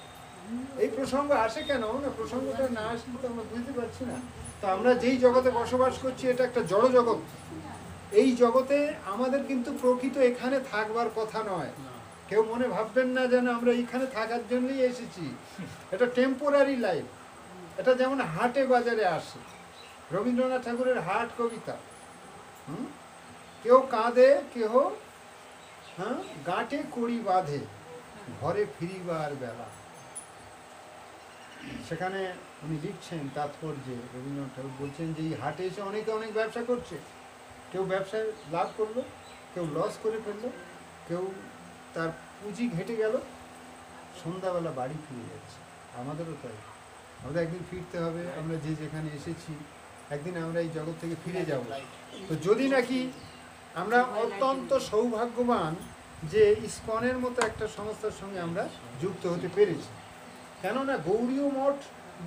এই প্রসঙ্গ আসে কেন না, প্রসঙ্গটা না আসলে তো আমরা বুঝতে পারছি না। তো আমরা যেই জগতে বসবাস করছি এটা একটা জড় জগৎ, এই জগতে আমাদের কিন্তু প্রকৃত এখানে থাকবার কথা নয়। কেউ মনে ভাববেন না যেন আমরা এইখানে থাকার জন্যই এসেছি, এটা টেম্পোরারি লাইফ। এটা যেমন হাটে বাজারে আসে, রবীন্দ্রনাথ ঠাকুরের হাট কবিতা, কেউ কাঁদে কেহ হ্যাঁ গাঁটে কড়ি বাঁধে, ঘরে ফিরিবার বেলা। সেখানে উনি লিখছেন তাৎপর্যে, রবীন্দ্রনাথ ঠাকুর বলছেন যে এই হাটে এসে অনেকে অনেক ব্যবসা করছে, কেউ ব্যবসায় লাভ করলো, কেউ লস করে ফেললো, কেউ তার পুঁজি ঘেটে গেল, সন্ধ্যাবেলা বাড়ি ফিরে যাচ্ছে। আমাদেরও তাই, আমাদের একদিন ফিরতে হবে, আমরা যে যেখানে এসেছি একদিন আমরা এই জগৎ থেকে ফিরে যাব। তো যদি নাকি আমরা অত্যন্ত সৌভাগ্যবান যে ইসকনের মতো একটা সংস্থার সঙ্গে আমরা যুক্ত হতে পেরেছি, কেননা গৌড়ীয় মঠ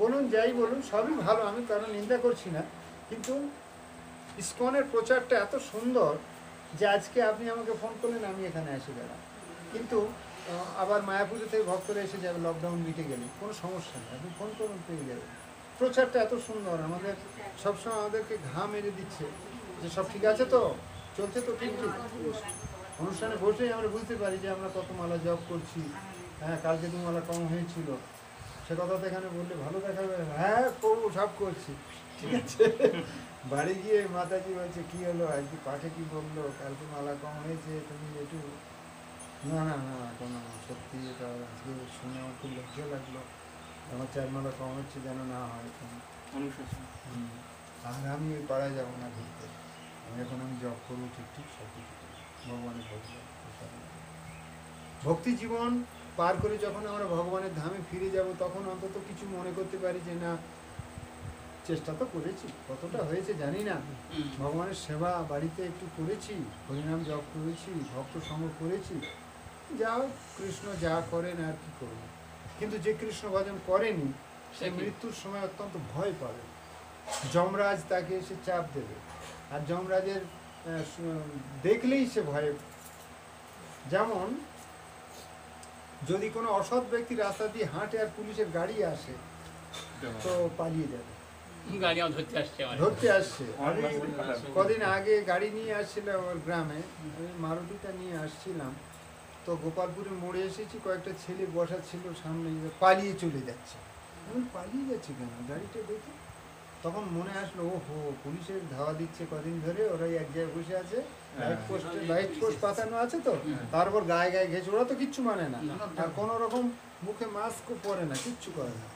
বলুন যাই বলুন সবই ভালো, আমি কারণ নিন্দা করছি না, কিন্তু ইসকনের প্রচারটা এত সুন্দর যে আজকে আপনি আমাকে ফোন করলেন, আমি এখানে এসে গেলাম, কিন্তু আবার মায়াপুরে থেকে ভক্তরা এসে যাবে, লকডাউন মিটে গেলে কোনো সমস্যা নেই, আপনি ফোন করুন পেয়ে যাবেন। প্রচারটা এত সুন্দর, আমাদের সবসময় আমাদেরকে ঘা মেরে দিচ্ছে যে সব ঠিক আছে তো, চলছে তো ঠিক ঠিক। অনুষ্ঠানে বসেই আমরা বুঝতে পারি যে আমরা কত মালা জপ করছি, হ্যাঁ কালকে 2 মালা কম হয়েছিল, সে কথা তো এখানে বললে ভালো দেখাবে, হ্যাঁ করবো সব করছি, ঠিক আছে। বাড়ি গিয়ে মাতাজি বলছে কি হলো আজকে পাঠে কি বললো, কালকে মালা কম হয়েছে, তুমি একটু না না না কোনো সত্যি, এটা আজকে শুনে আমার খুব লজ্জা লাগলো, আমার 4 মালা কম হচ্ছে যেন না হয়। আর আমি ওই পাড়ায় যাবো না ঘুরতে, আমি জব করবো ঠিক ঠিক সব কিছু ভগবানের ভক্তি জীবন পার করে যখন আমরা ভগবানের ধামে ফিরে যাব, তখন অন্তত কিছু মনে করতে পারি যে না চেষ্টা তো করেছি, কতটা হয়েছে জানি না, ভগবানের সেবা বাড়িতে একটু করেছি, হরিনাম জপ করেছি, ভক্ত সঙ্গ করেছি, যাও কৃষ্ণ যা করেন আর কি করবো। কিন্তু যে কৃষ্ণ ভজন করেনি সে মৃত্যুর সময় অত্যন্ত ভয় পাবে, যমরাজ তাকে এসে চাপ দেবে, আর যমরাজের দেখলেই সে ভয়ে, যেমন যদি কোনো অসৎ ব্যক্তি রাস্তা দিয়ে হাঁটে আর পুলিশের গাড়ি আসে তো পালিয়ে যাবে, গাড়ি আমার ধরতে আসছে। আমি কদিন আগে গাড়ি নিয়ে আসছিলাম আমার গ্রামে, আমি মারুতিটা নিয়ে আসছিলাম, তো গোপালপুরে মোড়ে এসেছি, কয়েকটা ছেলে বসা ছিল সামনে, পালিয়ে চলে যাচ্ছে, আমি পালিয়ে যাচ্ছি কেন গাড়িটা দেখে, তখন মনে আসলো ওহো পুলিশের ধাওয়া দিচ্ছে কদিন ধরে, ওরাই এক জায়গায় বসে আছে, লাইট পোস্ট পাতানো আছে, তো তারপর গায়ে গায়ে ঘেঁচে, ওরা তো কিচ্ছু মানে না, আর কোনো রকম মুখে মাস্কও পরে না, কিচ্ছু করে না।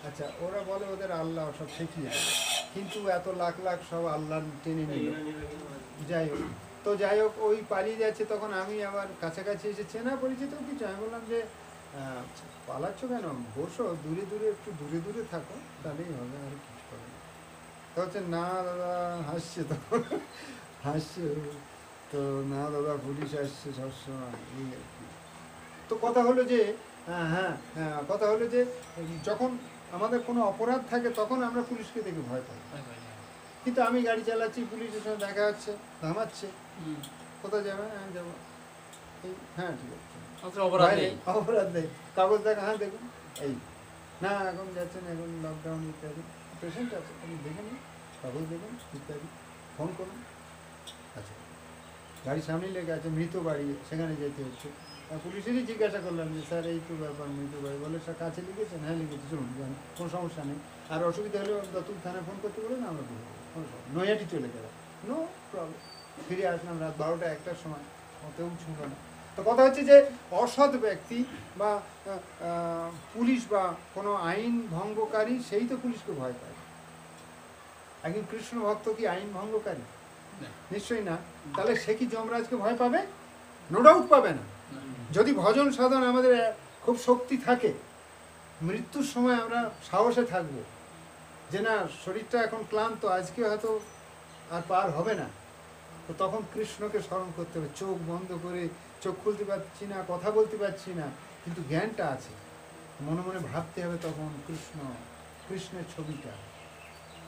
আচ্ছা ওরা বলে ওদের আল্লাহ সব শিখিয়ে দেবে, কিন্তু এত লাখ লাখ সব আল্লাহ টেনে নিল, যাই হোক ওই পালিয়ে যাচ্ছে। তখন আমি আবার কাছাকাছি এসে চেনা পরিচিত কিছু, আমি বললাম যে পালাচ্ছ কেন, বসো, দূরে দূরে একটু দূরে দূরে থাকো, তাহলেই হবে, আর কিছু হবে না। তো হচ্ছে না দাদা, হাসছে তো হাসছে তো, না দাদা পুলিশ আসছে সবসময়, এই আর কি। তো কথা হলো যে কথা হলো যে যখন আমাদের কোনো অপরাধ থাকে তখন আমরা পুলিশকে দেখে ভয় পাই, কিন্তু আমি গাড়ি চালাচ্ছি, পুলিশের সঙ্গে দেখা যাচ্ছে, থামাচ্ছে, কোথায় যাবে, আমি যাবো, হ্যাঁ ঠিক আছে, অপরাধ নেই। অপরাধ নেই, কাগজ দেখা, হ্যাঁ দেখুন, এই না এখন যাচ্ছেন, এখন লকডাউন ইত্যাদি, পেশেন্ট আছে, আপনি দেখে নিন, কাগজ দেখুন ইত্যাদি, ফোন করুন, আচ্ছা গাড়ি সামনে লেগে আছে, মৃত বাড়ি, সেখানে যেতে হচ্ছে। পুলিশেরই জিজ্ঞাসা করলাম যে স্যার এই তো ব্যাপার, মৃত বাড়ি, বলে স্যার কাছে লিখেছেন, হ্যাঁ লিখেছি, চলুন যান, কোনো সমস্যা নেই, আর অসুবিধা হলে দতুল থানায় ফোন করতে বলুন, আমরা বলবো, কোনো সমস্যা, নৈহাটি চলে গেলাম, নো প্রবলেম, ফিরে আসলাম রাত 12টা 1টার সময়, ওতেও ছিল না। তো কথা হচ্ছে যে অসৎ ব্যক্তি বা পুলিশ বা কোনো আইন ভঙ্গকারী, সেই তো পুলিশকে ভয় পায়। একজন কৃষ্ণ ভক্ত কি আইন ভঙ্গকারী? নিশ্চয়ই না। তাহলে সে কি যমরাজকে ভয় পাবে? নো ডাউট পাবে না। যদি ভজন সাধন আমাদের খুব শক্তি থাকে, মৃত্যুর সময় আমরা সাহসে থাকবো যে না, শরীরটা এখন ক্লান্ত, আজকে হয়তো আর পার হবে না, তো তখন কৃষ্ণকে স্মরণ করতে হবে, চোখ বন্ধ করে, চোখ খুলতে পারছি না, কথা বলতে পারছি না, কিন্তু জ্ঞানটা আছে, মনে মনে ভাবতে হবে তখন কৃষ্ণ, কৃষ্ণের ছবিটা।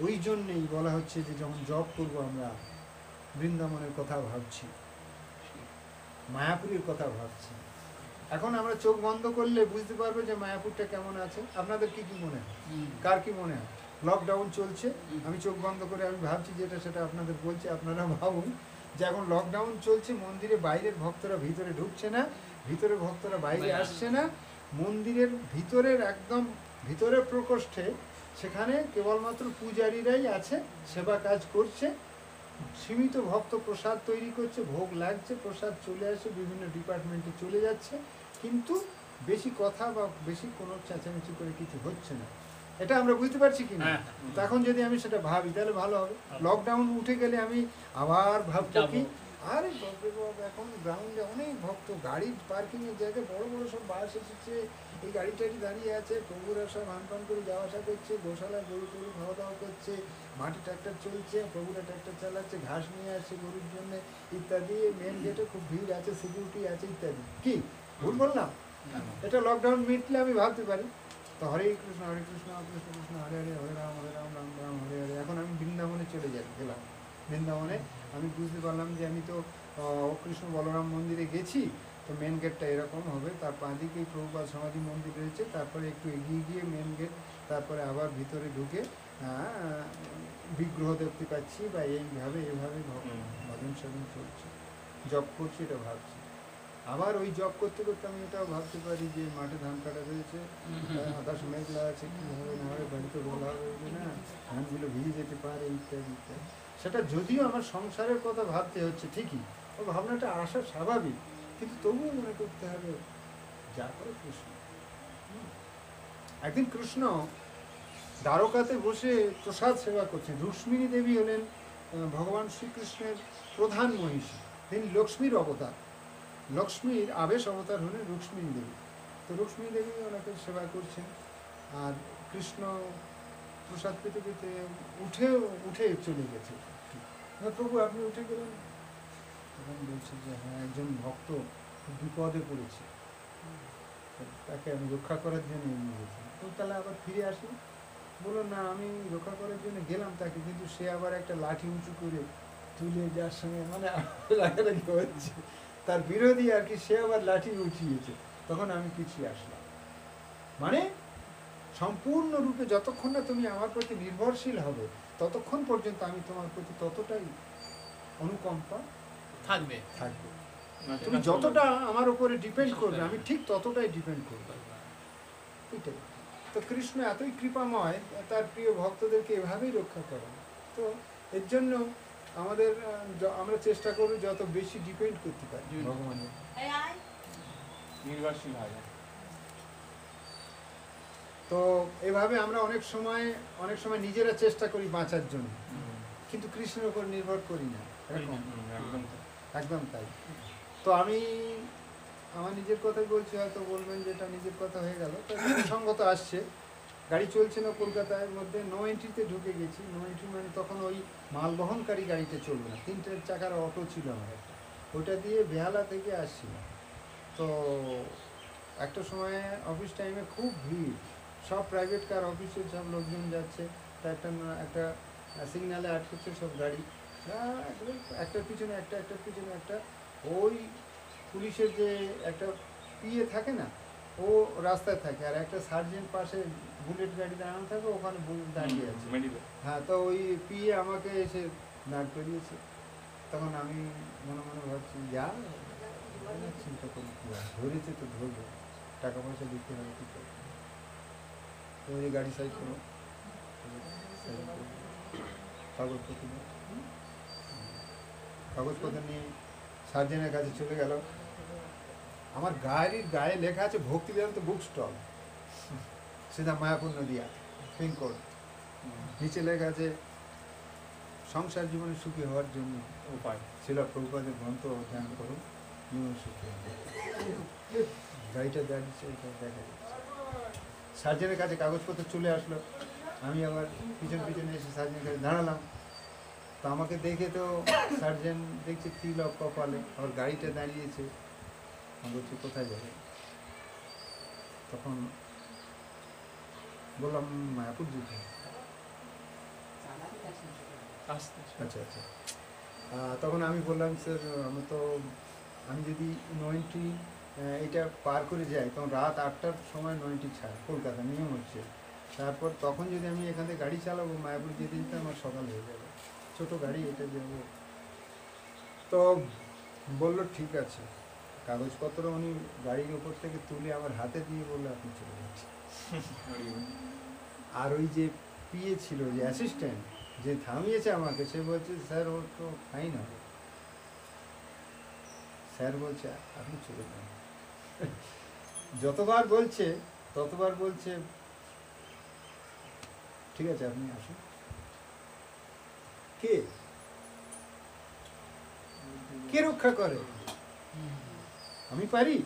ওই জন্যেই বলা হচ্ছে যে যখন জপ করবো আমরা বৃন্দাবনের কথা ভাবছি, মায়াপুরের কথা ভাবছি। এখন আমরা চোখ বন্ধ করলে বুঝতে পারবো যে মায়াপুরটা কেমন আছে। আপনাদের কি কি মনে হয়, কার কি মনে হয়? লকডাউন চলছে, আমি চোখ বন্ধ করে আমি ভাবছি যেটা সেটা আপনাদের বলছি, আপনারা ভাবুন যে এখন লকডাউন চলছে, মন্দিরে বাইরের ভক্তরা ভিতরে ঢুকছে না, ভিতরের ভক্তরা বাইরে আসছে না, মন্দিরের ভিতরের একদম ভিতরের প্রকোষ্ঠে সেখানে কেবলমাত্র পূজারীরাই আছে, সেবা কাজ করছে, সীমিত ভক্ত প্রসাদ তৈরি করছে, ভোগ লাগছে, প্রসাদ চলে আসে, বিভিন্ন ডিপার্টমেন্টে চলে যাচ্ছে, কিন্তু বেশি কথা বা বেশি কোনো চেঁচামেচি করে কিছু হচ্ছে না। এটা আমরা বুঝতে পারছি কি না? তখন যদি আমি সেটা ভাবি তাহলে ভালো হবে। লকডাউন উঠে গেলে আমি আবার ভাববো কি, আরে বাপরে বাপ, এখন গ্রাউন্ডে অনেক ভক্ত, গাড়ি পার্কিং এর জায়গায় বড় বড় সব বাস এসেছে, এই গাড়ি টাড়ি দাঁড়িয়ে আছে, প্রভুরা সব হানপান করে যাওয়া আসা করছে, গোশালায় গরু টরু খাওয়া দাওয়া করছে, মাটি ট্র্যাক্টর চলছে, প্রভুরা ট্র্যাক্টর চালাচ্ছে, ঘাস নিয়ে আসছে গরুর জন্য ইত্যাদি, মেন গেটে খুব ভিড় আছে, সিকিউরিটি আছে ইত্যাদি। কি ভুল বললাম? এটা লকডাউন মিটলে আমি ভাবতে পারি। তো হরে কৃষ্ণ কৃষ্ণ কৃষ্ণ হরে হরে, হরে রাম রাম রাম হরে হরে। এখন আমি বৃন্দাবনে চলে গেলাম, বৃন্দাবনে আমি বুঝতে পারলাম যে আমি তো কৃষ্ণ বলরাম মন্দিরে গেছি, তো মেন গেটটা এরকম হবে, তার বাঁদিকেই প্রভুপাদ সমাধি মন্দির রয়েছে, তারপরে একটু এগিয়ে গিয়ে মেন গেট, তারপরে আবার ভিতরে ঢুকে বিগ্রহ দেখতে পাচ্ছি, বা এইভাবে এভাবে ভজন সাধন চলছে, জপ করছি, এটা ভাবছি। আবার ওই জব করতে করতে আমি এটাও ভাবতে পারি যে মাঠে ধান কাটা রয়েছে, আকাশ মেঘলা আছে, কী হবে না হবে, বাড়িতে বলা হবে যে না ধানগুলো ভিজে যেতে পারে ইত্যাদি ইত্যাদি। সেটা যদিও আমার সংসারের কথা ভাবতে হচ্ছে ঠিকই, ও ভাবনাটা আসা স্বাভাবিক, কিন্তু তবুও মনে করতে হবে যা করে কৃষ্ণ। একদিন কৃষ্ণ দ্বারকাতে বসে প্রসাদ সেবা করছেন। রুক্মিণী দেবী হলেন ভগবান শ্রীকৃষ্ণের প্রধান মহিষী, তিনি লক্ষ্মীর অবতার, লক্ষ্মীর আবেশ অবতার হলেন রুক্মিণী দেবী। তো রুক্মিণী দেবী ওনাকে সেবা করছেন, আর কৃষ্ণ প্রসাদ পেতে পেতে উঠে চলে গেছে। প্রভু আপনি উঠে গেলেন? তখন বলছে যে হ্যাঁ, একজন ভক্ত বিপদে পড়েছে, তাকে আমি রক্ষা করার জন্য নিয়ে গেছি। তো তাহলে আবার ফিরে আসি? বললো না, আমি রক্ষা করার জন্য গেলাম তাকে, কিন্তু সে আবার একটা লাঠি উঁচু করে তুলে, যার সঙ্গে মানে লাগালাগি হচ্ছে, তার বিরোধী আর কি, সে আবার লাঠি উঠিয়েছে, তখন আমি পিছিয়ে আসলাম। মানে সম্পূর্ণরূপে যতক্ষণ না তুমি আমার প্রতি নির্ভরশীল হবে, ততক্ষণ পর্যন্ত আমি তোমার প্রতি ততটাই অনুকম্পা থাকবে। তুমি যতটা আমার উপরে ডিপেন্ড করবে, আমি ঠিক ততটাই ডিপেন্ড করবো। এটাই তো কৃষ্ণ এতই কৃপাময়, তার প্রিয় ভক্তদেরকে এভাবেই রক্ষা করেন। তো এর জন্য আমাদের আমরা চেষ্টা করব যত বেশি ডিপেন্ড করতে পারি ভগবানের, নির্ভরশীল হয়। তো এভাবে আমরা অনেক সময় নিজেরা চেষ্টা করি বাঁচার জন্য, কিন্তু কৃষ্ণের উপর নির্ভর করি না। একদম তাই। তো আমি আমার নিজের কথাই বলছি, হয়তো বলবেন যে এটা নিজের কথা হয়ে গেল, তো প্রসঙ্গত আসছে। গাড়ি চলছে না কলকাতার মধ্যে, নো এন্ট্রিতে ঢুকে গেছি। নো এন্ট্রি মানে তখন ওই মালবহনকারী গাড়িটা চলবে না, 3 চাকার অটো ছিল আমার একটা, ওইটা দিয়ে বেহালা থেকে আসছিলাম। তো একটা সময় অফিস টাইমে খুব ভিড়, সব প্রাইভেট কার, অফিসের সব লোকজন যাচ্ছে, তা একটা সিগনালে আটকেছে সব গাড়ি, একটার পিছনে একটা, একটার পিছনে একটা। ওই পুলিশের যে একটা পিএ থাকে না, ও রাস্তায় থাকে, আর একটা সার্জেন্ট পাশে বুলেট গাড়ি দাঁড়ানো থাকে, ওখানে দাঁড়িয়ে আছে। হ্যাঁ, তো ওই পিএ আমাকে এসে দাঁড় করিয়েছে। তখন আমি মনে মনে ভাবছি, যা চিন্তা করি, ধরেছে তো ধরবো, টাকা পয়সা দিতে হবে, কি করবো। তো ওই গাড়ি সাইড করো, কাগজপত্র নিয়ে সার্জেনের কাছে চলে গেল। আমার গাড়ির গায়ে লেখা আছে ভক্তি বেদান্ত বুক স্টল, সিধা মায়াপুর নদিয়া, পিনকোড। নিচে লেখা আছে সংসার জীবনে সুখী হওয়ার জন্য উপায় ছিল প্রভুপাদের গ্রন্থ অধ্যয়ন করুন, জীবন সুখী হবে। গাড়িটা দাঁড়িয়েছে, দেখা যাচ্ছে। সার্জেনের কাছে কাগজপত্র চলে আসলো, আমি আবার পিছন পিছনে এসে সার্জেনের কাছে দাঁড়ালাম। তো আমাকে দেখে তো সার্জেন দেখছে তিলক কপালে, আবার গাড়িটা দাঁড়িয়েছে। আমি বলছি কোথায় যাবে? তখন বললাম মায়াপুর যেতে। আচ্ছা আচ্ছা। তখন আমি বললাম স্যার আমি যদি 90 এটা পার করে যাই, তখন রাত 8টার সময় 90 ছাড়, কলকাতা নিয়ম হচ্ছে। তারপর তখন যদি আমি এখান থেকে গাড়ি চালাবো মায়াপুর যেতে যেতে আমার সকাল হয়ে যাবে, ছোটো গাড়ি, এটা যাবো। তো বললো ঠিক আছে। কাগজপত্র উনি গাড়ির উপর থেকে তুলে আমার হাতে দিয়ে বললো আপনি চলে যাচ্ছেন। আর ওই যে পিএ ছিল, যে অ্যাসিস্ট্যান্ট যে থামিয়েছে আমাকে, সে বলছে স্যার ওর তো ফাইন হবে। স্যার বলছে আপনি চলে যান। যতবার বলছে ততবার বলছে ঠিক আছে আপনি আসুন। কে কে রক্ষা করে? আমি পারি?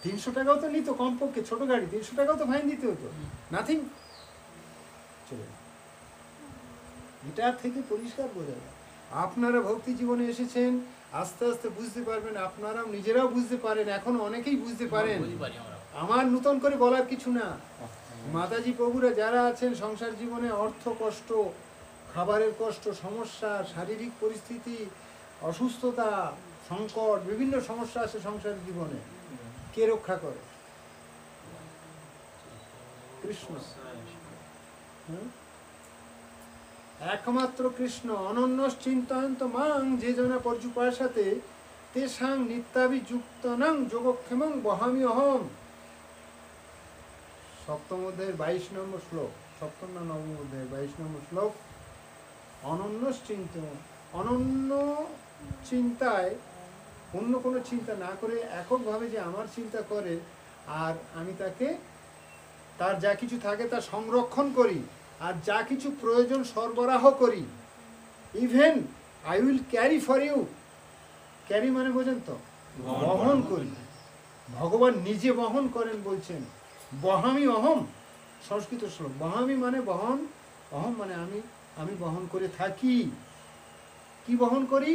300 টাকাও তো নিত কমপক্ষে, ছোট গাড়ি 300 টাকাও তো ফাইন দিতে হতো, নাথিং, চলে। এটা থেকে পরিষ্কার বোঝা যায় আপনারা ভক্তি জীবনে এসেছেন, আস্তে আস্তে বুঝতে পারবেন, আপনারাও নিজেরাও বুঝতে পারেন, এখন অনেকেই বুঝতে পারেন। আমার নতুন করে বলার কিছু না। মাতাজি প্রভুরা যারা আছেন সংসার জীবনে, অর্থ কষ্ট, খাবারের কষ্ট, সমস্যা, শারীরিক পরিস্থিতি, অসুস্থতা, সংকট, বিভিন্ন সমস্যা আছে সংসার জীবনে, কে রক্ষা করে? কৃষ্ণ। একমাত্র কৃষ্ণ। অনন্য চিন্তয়ন্ত মাং যে জনা পর্যুপাসাতে তেষাং নিত্যাভিযুক্তানাং যোগক্ষেমং বহামি অহম। সপ্তম অধ্যায়ের 22 নম্বর শ্লোক, সপ্তম না নবম অধ্যায়ের 22 নম্বর শ্লোক। অনন্য চিন্তন, অনন্য চিন্তায়, অন্য কোনো চিন্তা না করে এককভাবে যে আমার চিন্তা করে, আর আমি তাকে, তার যা কিছু থাকে তা সংরক্ষণ করি, আর যা কিছু প্রয়োজন সরবরাহ করি। Even I will carry for you. Carry মানে বোঝেন তো, বহন করি। ভগবান নিজে বহন করেন বলছেন। বহামি অহম, সংস্কৃত শ্লোক। বহামি মানে বহন, অহম মানে আমি বহন করে থাকি। কি বহন করি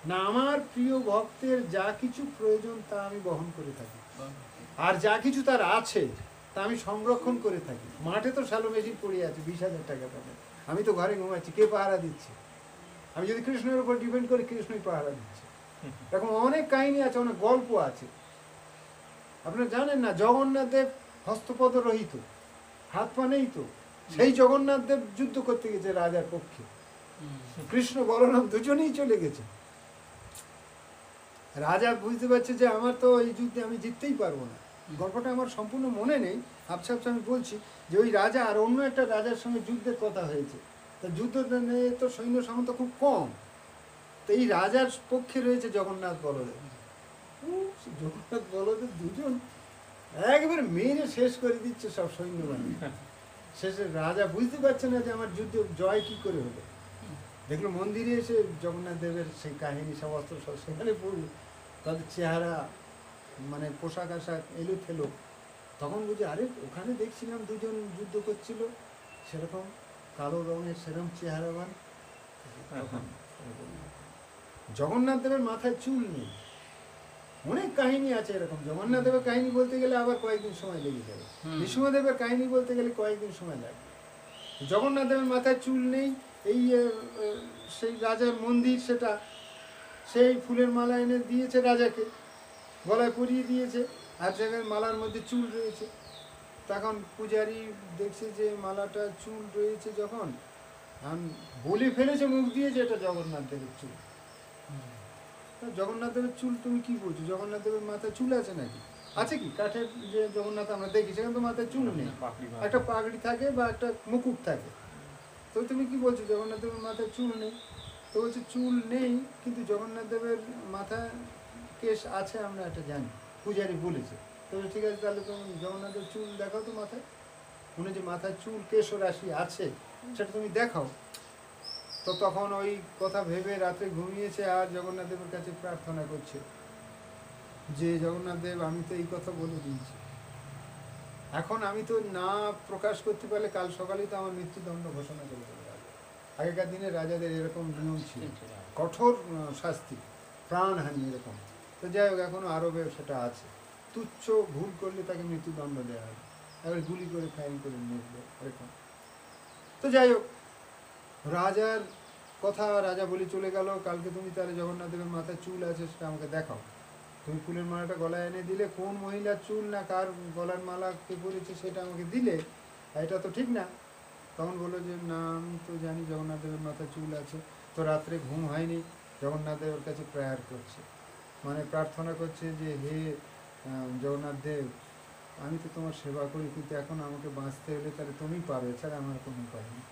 না? আমার প্রিয় ভক্তের যা কিছু প্রয়োজন তা আমি বহন করে থাকি, আর যা কিছু তার আছে তা আমি সংরক্ষণ করে থাকি। মাঠে তো শ্যালো মেশিন পড়ে আছে 20,000 টাকা পাবে, আমি তো ঘরে ঘুমাচ্ছি, কে পাহারা দিচ্ছে? আমি যদি কৃষ্ণের উপর ডিপেন্ড করি, কৃষ্ণই পাহারা দিচ্ছে। এরকম অনেক কাহিনী আছে, অনেক গল্প আছে। আপনারা জানেন না, জগন্নাথ দেব হস্তপদ রহিত, হাত পা নেই তো, সেই জগন্নাথ দেব যুদ্ধ করতে গেছে রাজার পক্ষে, কৃষ্ণ বলরাম দুজনেই চলে গেছে। রাজা বুঝতে পারছে যে আমার তো এই যুদ্ধে আমি জিততেই পারবো না। গল্পটা আমার সম্পূর্ণ মনে নেই, আবছা আবছা আমি বলছি যে ওই রাজা আর অন্য একটা রাজার সঙ্গে যুদ্ধের কথা হয়েছে। তা যুদ্ধ তো সৈন্য সামন্ত খুব কম, তো এই রাজার পক্ষে রয়েছে জগন্নাথ বলদেব। জগন্নাথ বলদেব দুজন একবারে মেরে শেষ করে দিচ্ছে সব সৈন্যবাহিনী। শেষে রাজা বুঝতে পারছে না যে আমার যুদ্ধে জয় কি করে হলো। দেখলো মন্দিরে এসে জগন্নাথ দেবের সেই কাহিনী, সব অস্ত্র সব সেখানে পড়ল, তাদের চেহারা মানে পোশাক আশাক এলো থেলো, তখন বুঝি আরে ওখানে দেখছিলাম দুজন যুদ্ধ করছিল সেরকম কালো রঙের সেরকম চেহারাবান। তখন জগন্নাথ দেবের মাথায় চুল নেই। অনেক কাহিনী আছে এরকম। জগন্নাথ দেবের কাহিনী বলতে গেলে আবার কয়েকদিন সময় লেগে যাবে, নৃসিংহদেবের কাহিনী বলতে গেলে কয়েকদিন সময় লাগবে। জগন্নাথ দেবের মাথায় চুল নেই, এই সেই রাজার মন্দির, সেটা সেই ফুলের মালা এনে দিয়েছে রাজাকে, গলায় পরিয়ে দিয়েছে, আর জায়গায় মালার মধ্যে চুল রয়েছে। তখন পূজারি দেখছে যে মালাটা চুল রয়েছে, যখন বলে ফেলেছে মুখ দিয়ে যে এটা জগন্নাথ দেবের চুল। জগন্নাথ দেবের চুল তুমি কি বলছো? জগন্নাথ দেবের মাথায় চুল আছে নাকি? আছে কি? কাঠের যে জগন্নাথ আমরা দেখি সেখানে তো মাথায় চুল নেই, একটা পাগড়ি থাকে বা একটা মুকুট থাকে। তো তুমি কি বলছো জগন্নাথ দেবের মাথায় চুল নেই? তো বলছে চুল নেই, কিন্তু জগন্নাথ দেবের মাথায় কেশ আছে, আমরা এটা জানি, পূজারি বলেছে। তো ঠিক আছে, তাহলে তুমি জগন্নাথের চুল দেখাও তো মাথায়, উনি যে মাথায় চুল কেশ রাশি আছে সেটা তুমি দেখাও। তো তখন ওই কথা ভেবে রাত্রে ঘুমিয়েছে আর জগন্নাথ দেবের কাছে প্রার্থনা করছে যে জগন্নাথ দেব, আমি তো এই কথা বলে দিয়েছি, এখন আমি তো না প্রকাশ করতে পারলে কাল সকালেই তো আমার মৃত্যুদণ্ড ঘোষণা করে দেবে। আগেকার দিনে রাজাদের এরকম নিয়ম ছিল, কঠোর শাস্তি, প্রাণহানি এরকম। তো যাই হোক, এখনো আরবে সেটা আছে, তুচ্ছ ভুল করলে তাকে মৃত্যুদণ্ড দেওয়া হয়, এবার গুলি করে ফাইল করে মরবে এরকম। তো যাই হোক, রাজার কথা রাজা বলি চলে গেল, কালকে তুমি তাহলে জগন্নাথ দেবের মাথায় চুল আছে সেটা আমাকে দেখাও। তুমি ফুলের মালাটা গলায় এনে দিলে, কোন মহিলার চুল না কার গলার মালা কে পরেছে সেটা আমাকে দিলে, এটা তো ঠিক না। তখন বললো যে না, আমি তো জানি জগন্নাথ দেবের মাথায় চুল আছে। তো রাত্রে ঘুম হয়নি, জগন্নাথ দেবের কাছে প্রেয়ার করছে, মানে প্রার্থনা করছে যে হে জগন্নাথ দেব, আমি তো তোমার সেবা করি, কিন্তু এখন আমাকে বাঁচতে হলে তাহলে তুমি পারো, এছাড়া আমার কোনো উপায় নেই।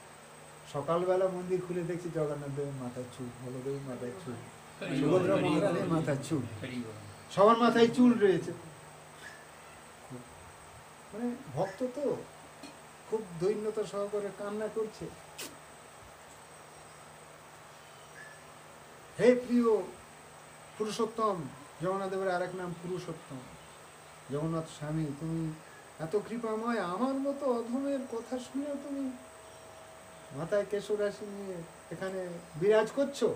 সকালবেলা মন্দির খুলে দেখছি জগন্নাথ দেবের মাথায় চুল, বলদেবের মাথায় চুল, সুভদ্রা মহারানীর মাথায় চুল, সবার মাথায় চুল রয়েছে। মানে ভক্ত তো খুব দৈন্যতা সহকারে কান্না করছে, হে প্রিয় পুরুষোত্তম, জগন্নাথ দেবের আরেক নাম পুরুষোত্তম, জগন্নাথ স্বামী, তুমি এত কৃপাময়, আমার মতো অধমের কথা শুনে তুমি মাথায় কেশরাশি নিয়ে এখানে বিরাজ করছো।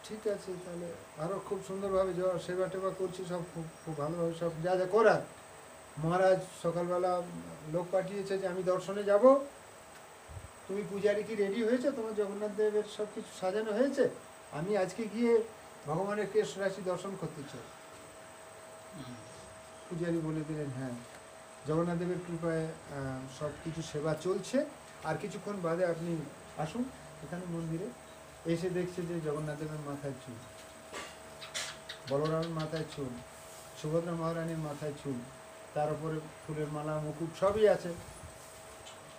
ঠিক আছে, তাহলে আরো খুব সুন্দরভাবে সেবা টেবা করছি, সব খুব খুব ভালোভাবে সব যা যা করার। মহারাজ সকালবেলা লোক পাঠিয়েছে যে আমি দর্শনে যাব, তুমি পূজারি কি রেডি হয়েছে? তোমার জগন্নাথ দেবের সব কিছু সাজানো হয়েছে? আমি আজকে গিয়ে ভগবানের কেশ রাশি দর্শন করতে চাই। পূজারি বলে দিলেন হ্যাঁ, জগন্নাথ দেবের কৃপায় সব কিছু সেবা চলছে, আর কিছুক্ষণ বাদে আপনি আসুন এখানে মন্দিরে। এসে দেখছে যে জগন্নাথ দেবের মাথায় চুল, বলরামের মাথায় চুল, সুভদ্রা মহারানীর মাথায় চুল, তার উপরে ফুলের মালা মুকুট সবই আছে।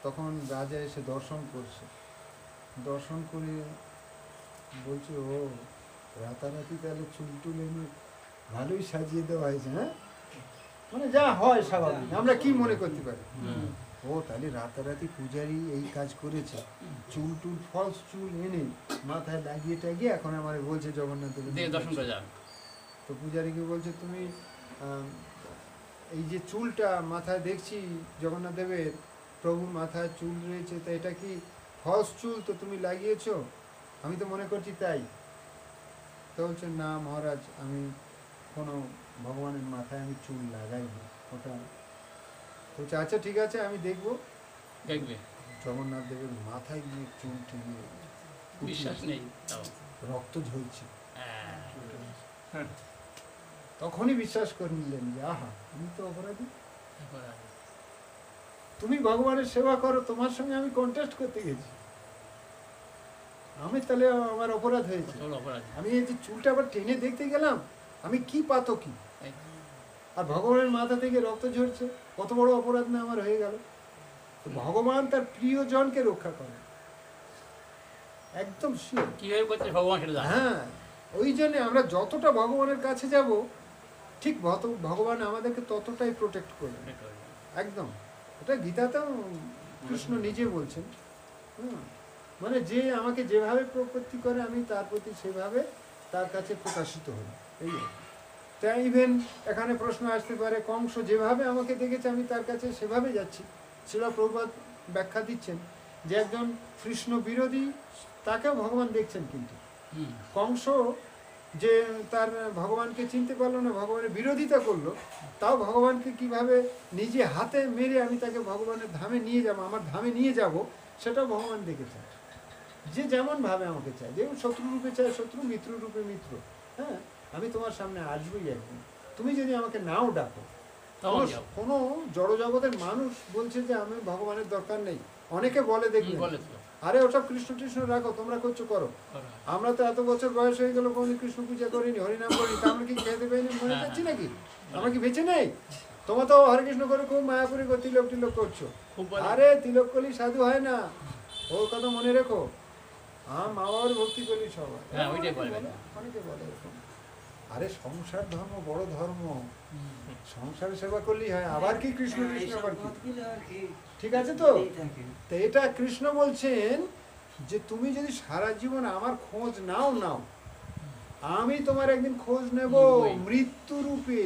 তখন রাজা এসে দর্শন করছে, দর্শন করে বলছে ও রাতারাতি তাহলে চুল টুল এনে ভালোই সাজিয়ে দেওয়া হয়েছে। হ্যাঁ, মানে যা হয় স্বাভাবিক, আমরা কি মনে করতে পারি, ও তাহলে রাতারাতি পূজারি এই কাজ করেছে, চুল টুল ফলস চুল এনে মাথায় লাগিয়ে টাগিয়ে এখন আমার বলছে জগন্নাথ দেবের দর্শন করে যান। তো পূজারীকে বলছে তুমি এই যে চুলটা মাথায় দেখছি জগন্নাথ দেবের, প্রভুর মাথায় চুল রয়েছে, তা এটা কি ফলস চুল তো তুমি লাগিয়েছো? আমি তো মনে করছি তাই। তো বলছে না মহারাজ, আমি কোনো ভগবানের মাথায় আমি চুল লাগাইনি, ওটা বলছে আচ্ছা ঠিক আছে, আমি দেখবো। দেখবে জগন্নাথ দেবের মাথায় গিয়ে চুল টেনে বিশ্বাস নেই, রক্ত ঝরছে। হ্যাঁ। তখনই বিশ্বাস করে নিলেন যে আহা, আমি তো অপরাধী, তুমি ভগবানের সেবা করো, তোমার সঙ্গে আমি কন্টেস্ট করতে গেছি, আমি তাহলে আমার অপরাধ হয়েছে। আমি এই যে চুলটা আবার টেনে দেখতে গেলাম, আমি কি পাতো কি, আর ভগবানের মাথা থেকে রক্ত ঝরছে, কত বড় অপরাধ না আমার হয়ে গেল। তো ভগবান তার প্রিয়জনকে রক্ষা করে, একদম শিওর। কিভাবে করছে ভগবান সেটা জানে। হ্যাঁ, ওই জন্য আমরা যতটা ভগবানের কাছে যাব, ঠিক ভগবান আমাদেরকে ততটাই প্রোটেক্ট করবে, একদম। এটা গীতাতেও কৃষ্ণ নিজে বলছেন। হ্যাঁ, মানে যে আমাকে যেভাবে প্রপত্তি করে আমি তার প্রতি সেভাবে তার কাছে প্রকাশিত হই, এই তাই ইভেন এখানে প্রশ্ন আসতে পারে, কংস যেভাবে আমাকে দেখেছে আমি তার কাছে সেভাবে যাচ্ছি। শিল প্রভুপাদ ব্যাখ্যা দিচ্ছেন যে একজন কৃষ্ণ বিরোধী তাকেও ভগবান দেখছেন, কিন্তু হুম। কংস যে তার ভগবানকে চিনতে পারলো না, ভগবানের বিরোধিতা করলো, তাও ভগবানকে কিভাবে নিজে হাতে মেরে আমি তাকে ভগবানের ধামে নিয়ে যাব, আমার ধামে নিয়ে যাব, সেটাও ভগবান দেখেছেন। যে যেমন ভাবে আমাকে চায়, যেমন শত্রু রূপে চায় শত্রু, মিত্র রূপে মিত্র। হ্যাঁ, আমি তোমার সামনে আসবোই একদিন, তুমি যদি আমাকে নাও ডাকো। তখন যাও। কোনো জড় জগতের মানুষ বলছে যে আমি ভগবানের দরকার নেই, অনেকে বলে দেখবেন, বলে তো আরে ওসব কৃষ্ণ কৃষ্ণ রাখো, তোমরা করছো করো, করা। আমরা তো এত বছর বয়স হয়ে গেল কোনদিন কৃষ্ণ পূজা করিনি, হরিনাম করিনি, তা আমরা কি খেতে পাইনি মনে হ্যাঁ, যাচ্ছি নাকি? আমরা কি বেঁচে নেই? তোমরা তো হরে কৃষ্ণ করে খুব মায়াপুরি তিলক টিলক করছো। খুব বলে। আরে তিলক করলি সাধু হয় না, ওর কথা মনে রেখো। মা বাবার ভক্তি করলি সবাই। হ্যাঁ, ওইটাই অনেকে বলবেন। বলে, অনেকে বলে এরকম। আরে সংসার ধর্ম বড় ধর্ম, সংসার সেবা করলেই হয়, আবার কি কৃষ্ণ কৃষ্ণ আবার কি? ঠিক আছে তো? তো এটা কৃষ্ণ বলছেন যে তুমি যদি সারা জীবন আমার খোঁজ নাও, আমি তোমার একদিন খোঁজ নেব নিবই। মৃত্যু রূপে।